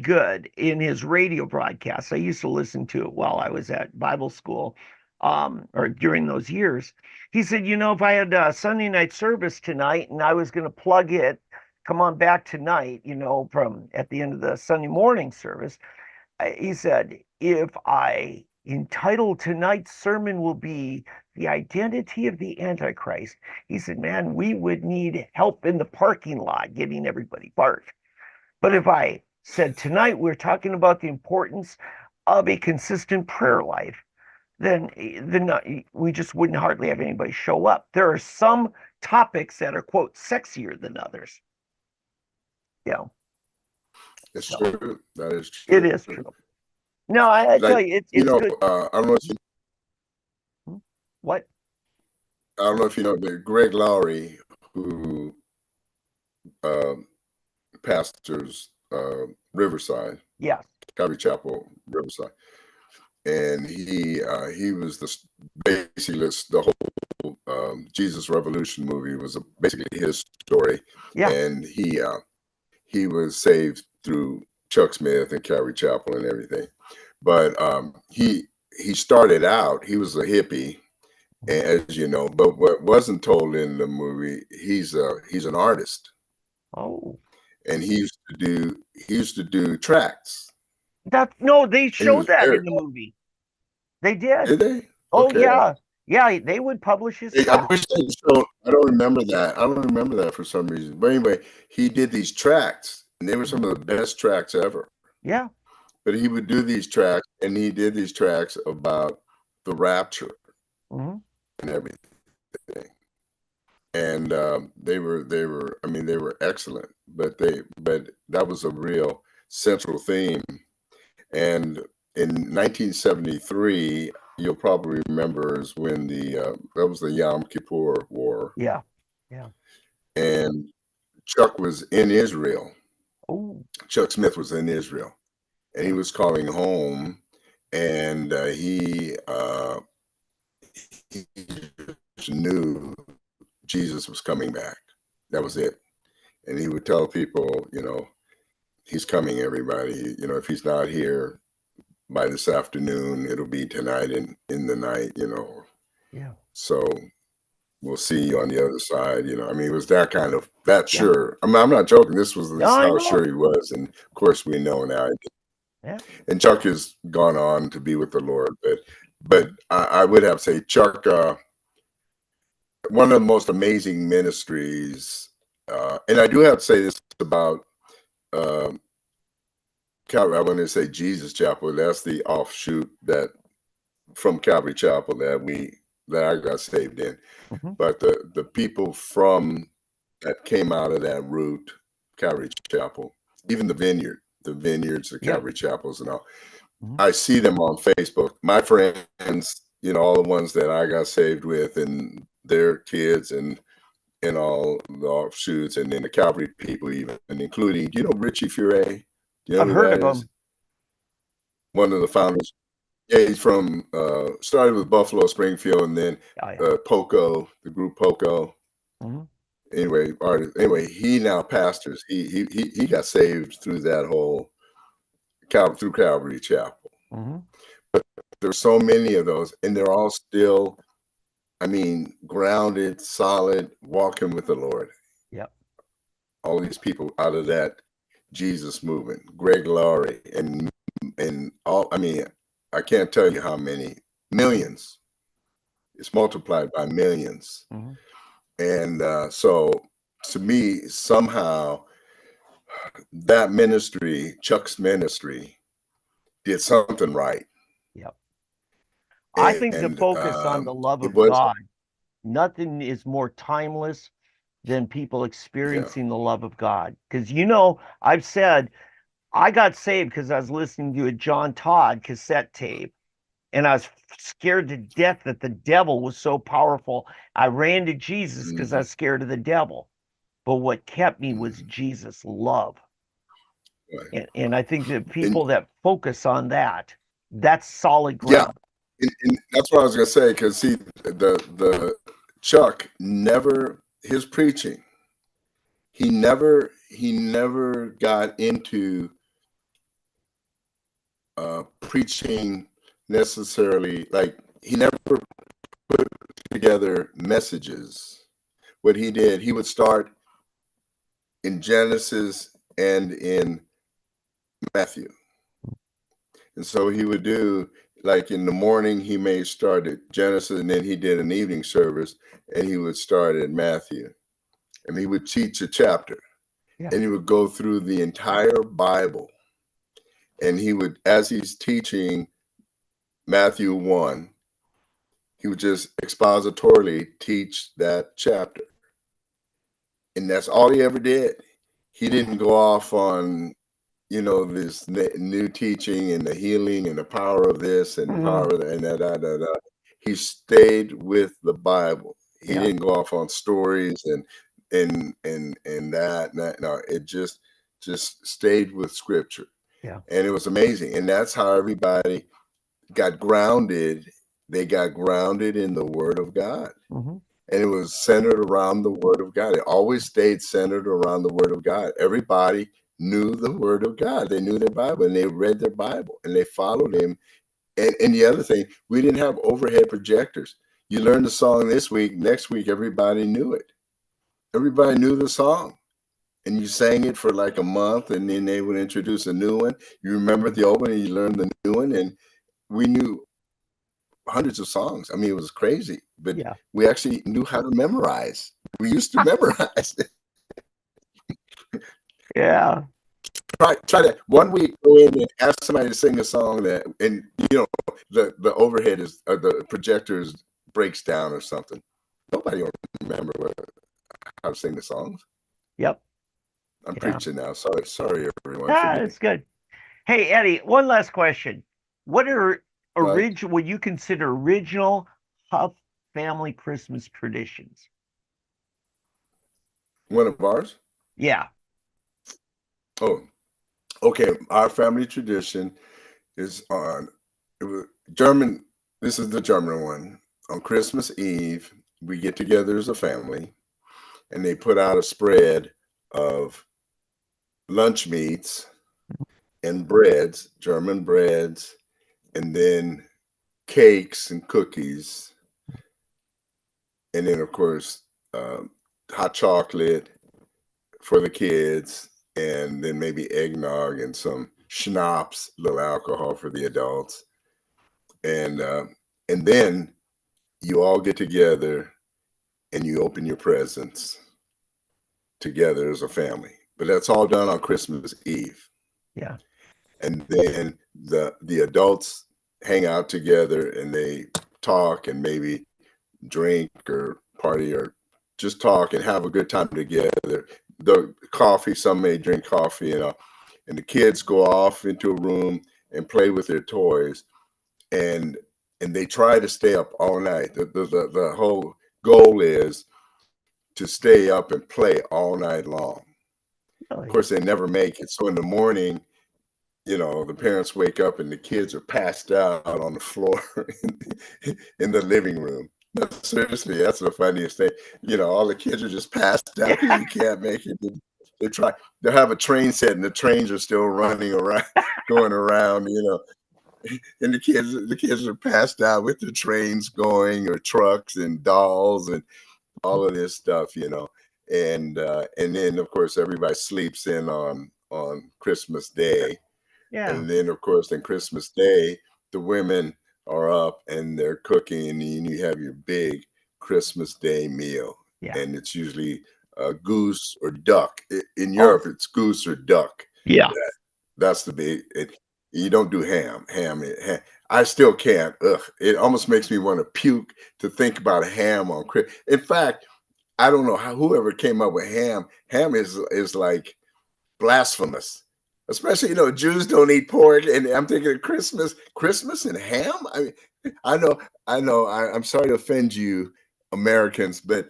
good in his radio broadcast. I used to listen to it while I was at Bible school, or during those years. He said, if I had a Sunday night service tonight and I was going to plug it, come on back tonight, from at the end of the Sunday morning service, he said, if I entitle tonight's sermon will be the identity of the Antichrist, he said, man, we would need help in the parking lot getting everybody parked. But if I said tonight we're talking about the importance of a consistent prayer life, then we just wouldn't hardly have anybody show up. There are some topics that are, quote, sexier than others. It's So true. That is it true. is true. No, I tell Like, you, it's good. I don't know if What? you know that Greg Lowry, who pastors Riverside, Yes. Calvary Chapel, Riverside, and he was basically the whole Jesus Revolution movie was basically his story, Yeah. and he was saved through Chuck Smith and Calvary Chapel and everything, but he started out, he was a hippie, as you know, but what wasn't told in the movie, he's an artist, Oh, and he used to do tracts. no, they He showed was that very, in the movie. They did. did they? Oh, Okay. yeah. Yeah, they would publish his Hey, I stuff. wish they showed. I don't remember that. I don't remember that for some reason. But anyway, he did these tracts, and they were some of the best tracts ever. Yeah. But he would do these tracts, and he did these tracts about the rapture Hmm. and everything. And they were. I mean, they were excellent. But that was a real central theme. And in 1973, you'll probably remember is when that was the Yom Kippur War, Yeah. Yeah. and Chuck was in Israel. Oh, Chuck Smith was in Israel, and he was calling home, and he knew Jesus was coming back. That was it. And he would tell people, he's coming, everybody. If he's not here by this afternoon, it'll be tonight and in the night, yeah. So we'll see you on the other side. I mean, it was that kind of that Yeah. sure. I mean, I'm not joking. This No, is I how know. sure he was, and of course we know now. Yeah. And Chuck has gone on to be with the Lord, but I would have to say Chuck, one of the most amazing ministries, and I do have to say this about Calvary. I want to say Jesus Chapel. That's the offshoot that from Calvary Chapel that I got saved in. Hmm. But the people that came out of that route, Calvary Chapel, even the vineyards, the Yeah. Calvary Chapels, and all. Hmm. I see them on Facebook. My friends, all the ones that I got saved with, and their kids, and all the offshoots, and then the Calvary people, even, and including, Richie Furay? Do you know I've who heard that of is? them. One of the founders. Yeah, he's from started with Buffalo, Springfield, and then Oh, yeah. Poco, the group Poco. Hmm. Anyway, artist. Anyway, he now pastors. He got saved through that whole through Calvary Chapel. Hmm. There's so many of those, and they're all still, I mean, grounded, solid, walking with the Lord. Yep. All these people out of that Jesus movement, Greg Laurie, and all. I mean, I can't tell you how many millions. It's multiplied by millions. Mhm. And so, to me, somehow that ministry, Chuck's ministry, did something right. Yep. I think the And focus on the love it of was, God, nothing is more timeless than people yeah. experiencing the love of God. Because, you know, I've said I got saved because I was listening to a John Todd cassette tape, and I was scared to death that the devil was so powerful. I ran to Jesus because I Mhm, was scared of the devil. But what kept me was mhm, Jesus' love. right. And I think that And people that focus on that, that's solid yeah, ground. and that's what I was gonna say. Because see, the Chuck never, his preaching, he never got into preaching necessarily. Like, he never put together messages. What he did, he would start in Genesis and in Matthew. And so he would do, like, in the morning, he may start at Genesis, and then he did an evening service, and he would start at Matthew. And he would teach a chapter, Yeah. and he would go through the entire Bible. And he would, as he's teaching Matthew 1, he would just expositorily teach that chapter. And that's all he ever did. He didn't go off on, this new teaching and the healing and the power of this and the power Mhm. of that and that. He stayed with the Bible. He Yeah. didn't go off on stories and that. No, it just stayed with Scripture, Yeah. and it was amazing. And that's how everybody got grounded. They got grounded in the Word of God. Mhm. And it was centered around the Word of God. It always stayed centered around the Word of God. Everybody knew the Word of God. They knew their Bible, and they read their Bible, and they followed Him. And the other thing, we didn't have overhead projectors. You learned the song this week, next week everybody knew it. Everybody knew the song, and you sang it for like a month, and then they would introduce a new one. You remembered the old one, and you learned the new one, and we knew hundreds of songs. I mean, it was crazy, but Yeah. we actually knew how to memorize. We used to memorize. Yeah. Try that one week. Go in and ask somebody to sing a song that, and the overhead is, or the projectors breaks down or something. Nobody will remember how to sing the songs. Yep. I'm Yeah. preaching now. Sorry, everyone. Ah, Forgive me. that's good. Hey, Eddie, one last question. What are Right, original, what you consider original Huff family Christmas traditions? one of ours. Yeah. Oh, okay. Our family tradition is on. It was German. This is the German one. On Christmas Eve, we get together as a family, and they put out a spread of lunch meats and breads, German breads, and then cakes and cookies, and then of course hot chocolate for the kids, and then maybe eggnog and some schnapps, little alcohol for the adults, and then you all get together and you open your presents together as a family. But that's all done on Christmas Eve. Yeah. And then the adults hang out together and they talk and maybe drink or party or just talk and have a good time together. The coffee, some may drink coffee, and the kids go off into a room and play with their toys, and they try to stay up all night. The whole goal is to stay up and play all night long. Of Really? course, they never make it. So in the morning, the parents wake up and the kids are passed out on the floor in the living room. No, seriously, that's the funniest thing. All the kids are just passed out because you can't make it. They'll have a train set and the trains are still running around, going around, and the kids are passed out with the trains going, or trucks and dolls and all of this stuff, and then of course everybody sleeps in on Christmas Day. Yeah. And then, of course, on Christmas Day, the women are up and they're cooking, and you have your big Christmas Day meal. Yeah. And it's usually goose or duck. In Oh. Europe, it's goose or duck. Yeah. That's the big. You don't do ham. I still can't. Ugh, it almost makes me want to puke to think about ham on Christmas. In fact, I don't know how whoever came up with ham. Ham is like blasphemous. Especially, Jews don't eat pork, and I'm thinking of Christmas and ham. I mean, I know. I'm sorry to offend you, Americans, but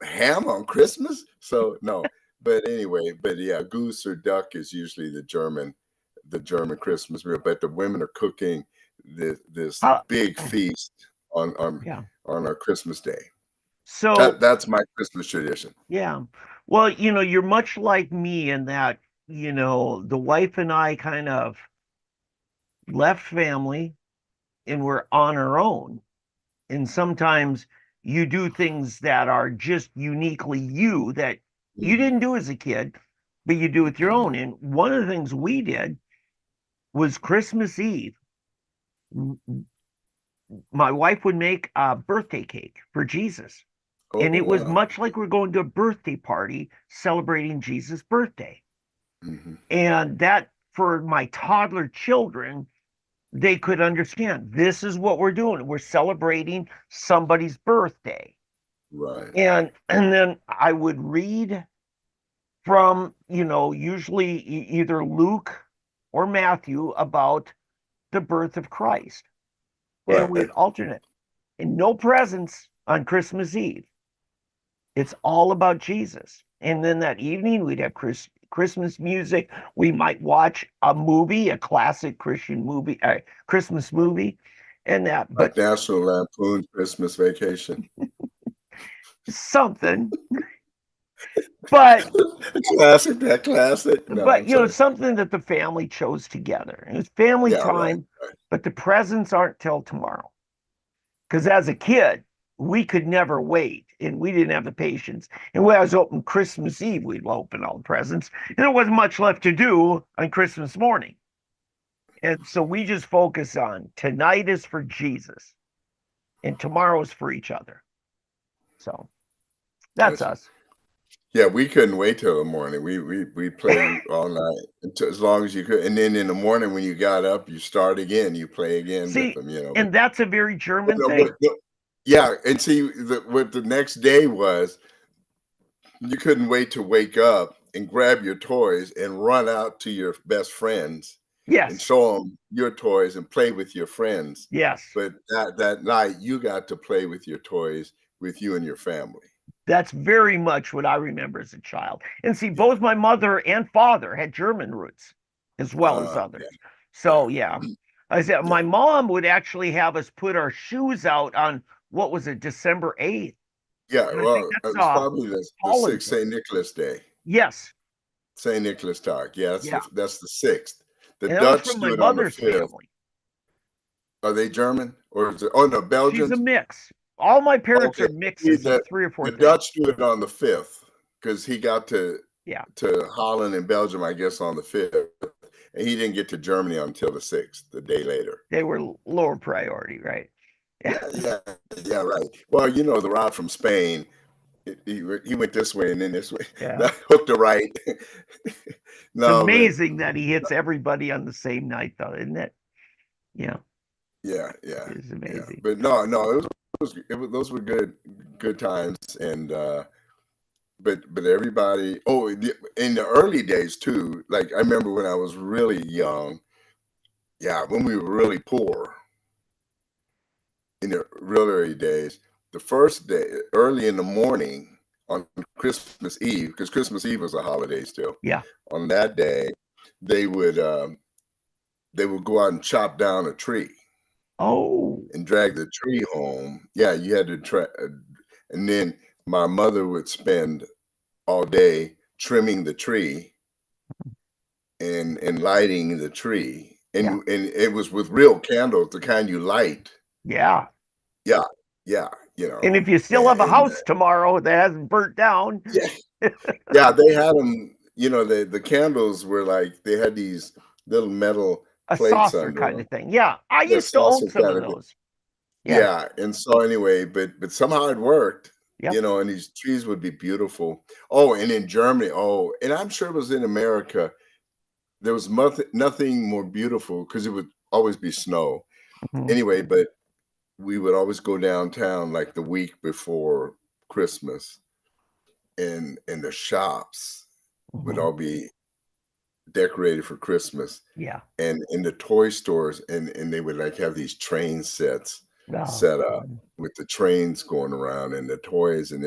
ham on Christmas? So no. But anyway, yeah, goose or duck is usually the German Christmas meal. But the women are cooking this big feast on our Christmas Day. So that's my Christmas tradition. yeah. Well, you're much like me in that, the wife and I kind of left family and we're on our own. And sometimes you do things that are just uniquely you that you didn't do as a kid, but you do with your own. And one of the things we did was Christmas Eve. My wife would make a birthday cake for Jesus. And it was much like we're going to a birthday party celebrating Jesus' birthday. And that, for my toddler children, they could understand this is what we're doing. We're celebrating somebody's birthday. Right. And then I would read from, usually either Luke or Matthew about the birth of Christ. Right. And we'd alternate. And no presents on Christmas Eve. It's all about Jesus. And then that evening, we'd have Christmas music. We might watch a movie, a classic Christian movie, Christmas movie, and that. But like National Lampoon's Christmas Vacation. Something. But classic. No, but something that the family chose together. It was family time, right. But the presents aren't till tomorrow. Because as a kid, we could never wait, and we didn't have the patience. And when I was open Christmas Eve, we'd open all the presents, and there wasn't much left to do on Christmas morning. And so we just focus on tonight is for Jesus, and tomorrow is for each other. So that's us. Yeah, we couldn't wait till the morning. We played all night as long as you could, and then in the morning when you got up, you start again. You play again with them. And that's a very German thing. Yeah, and see, what the next day was, you couldn't wait to wake up and grab your toys and run out to your best friends. Yes. And show them your toys and play with your friends. Yes. But that night, you got to play with your toys with you and your family. That's very much what I remember as a child. And see, both my mother and father had German roots as well as others. Yeah. So, yeah. I said my mom would actually have us put our shoes out on, what was it, December 8th? Yeah, well, it was probably the 6th, St. Nicholas Day. Yes. St. Nicholas Tag. Yeah, that's the 6th. The and Dutch from do my it on the mother's 5th. Family. Are they German? Or is it, oh, no, Belgians? She's a mix. All my parents are mixes of 3 or 4 things. The Dutch do it on the 5th because he got to Holland and Belgium, I guess, on the 5th. And he didn't get to Germany until the 6th, the day later. They were lower priority, right? Yeah, right. Well, the route from Spain, he went this way and then this way. Yeah. Hooked to right. No, it's amazing that he hits everybody on the same night, though, isn't it? Yeah. Yeah. It's amazing. Yeah. But no, those were good times, and but everybody. Oh, in the early days too. Like I remember when I was really young. Yeah, when we were really poor. In the real early days, the first day, early in the morning on Christmas Eve, because Christmas Eve was a holiday still. Yeah. On that day, they would go out and chop down a tree. Oh. And drag the tree home. Yeah, you had to and then my mother would spend all day trimming the tree and lighting the tree. And it was with real candles, the kind you light. Yeah. Yeah. And if you still have a house tomorrow that hasn't burnt down. Yeah, they had them. the candles were like they had these little metal A plates saucer under kind them. of thing. Yeah, I Yeah, used to saucer own some kind of of thing. those. Yes. Yeah, and so anyway, but somehow it worked, Yep. and these trees would be beautiful. Oh, and in Germany, and I'm sure it was in America, there was nothing more beautiful because it would always be snow. Mhm. Anyway, but we would always go downtown like the week before Christmas, and the shops would Mhm. all be decorated for Christmas, Yeah. and in the toy stores, and they would like have these train sets Oh, set up fun. with the trains going around and the toys and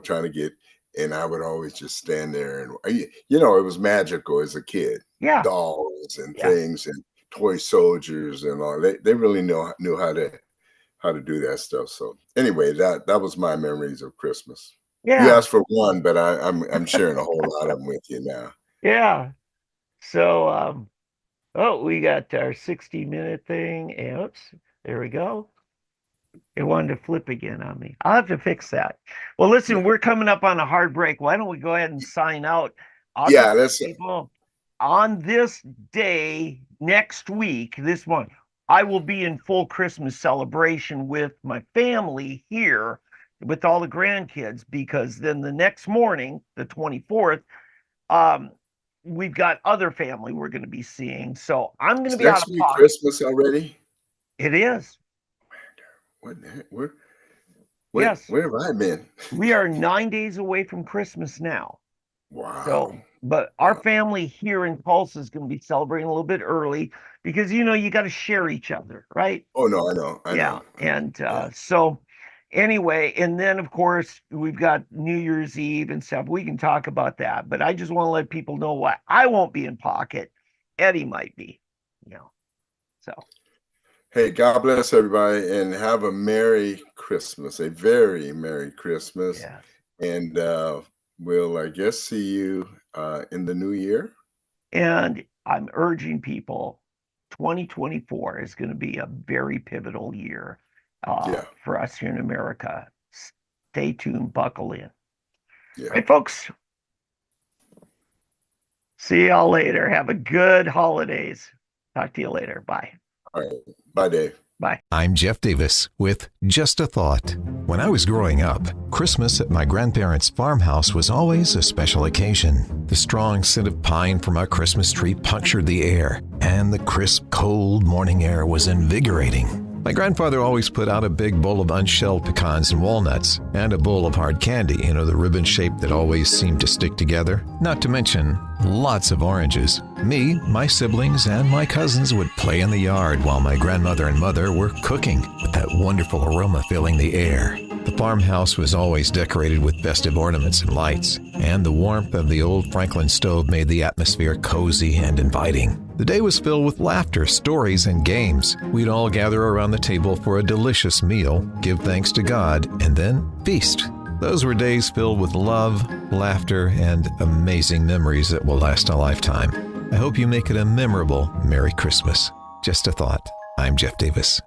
trying to get. And I would always just stand there, and it was magical as a kid. Yeah. Dolls and Yeah. things and toy soldiers and all. They really knew how to do that stuff. So anyway, that was my memories of Christmas. You Yeah. asked for one, but I'm sharing a whole lot of them with you now. Yeah. So, we got our 60-minute thing. And oops, there we go. It wanted to flip again on me. I'll have to fix that. Well, listen, we're coming up on a hard break. Why don't we go ahead and sign out? I'll Yeah, just that's people on this day next week, this month, I will be in full Christmas celebration with my family here with all the grandkids because then the next morning, the 24th, um, we've got other family we're going to be seeing. So I'm going to Is be out next of week pocket. Christmas already? It is. What the heck? Where Yes. where have I been? We are 9 days away from Christmas now. Wow. So, but our Wow. family here in Tulsa is going to be celebrating a little bit early because, you got to share each other, right? Oh no, I know, I Yeah. know. And Yeah. so, anyway, and then, of course, we've got New Year's Eve and stuff. We can talk about that. But I just want to let people know why I won't be in pocket. Eddie might be, you know. So, Hey, God bless everybody and have a Merry Christmas, a very Merry Christmas. yeah. And we'll, I guess, see you in the new year. And I'm urging people 2024 is going to be a very pivotal year Yeah, for us here in America. Stay tuned, buckle in. yeah. Right, folks? See y'all later. Have a good holidays. Talk to you later. Bye. All right. Bye, Dave. Bye. I'm Jeff Davis with Just a Thought. When I was growing up, Christmas at my grandparents' farmhouse was always a special occasion. The strong scent of pine from our Christmas tree punctured the air, and the crisp, cold morning air was invigorating. My grandfather always put out a big bowl of unshelled pecans and walnuts, and a bowl of hard candy, the ribbon shape that always seemed to stick together. Not to mention, lots of oranges. Me, my siblings, and my cousins would play in the yard while my grandmother and mother were cooking, with that wonderful aroma filling the air. The farmhouse was always decorated with festive ornaments and lights, and the warmth of the old Franklin stove made the atmosphere cozy and inviting. The day was filled with laughter, stories, and games. We'd all gather around the table for a delicious meal, give thanks to God, and then feast. Those were days filled with love, laughter, and amazing memories that will last a lifetime. I hope you make it a memorable Merry Christmas. Just a thought. I'm Jeff Davis.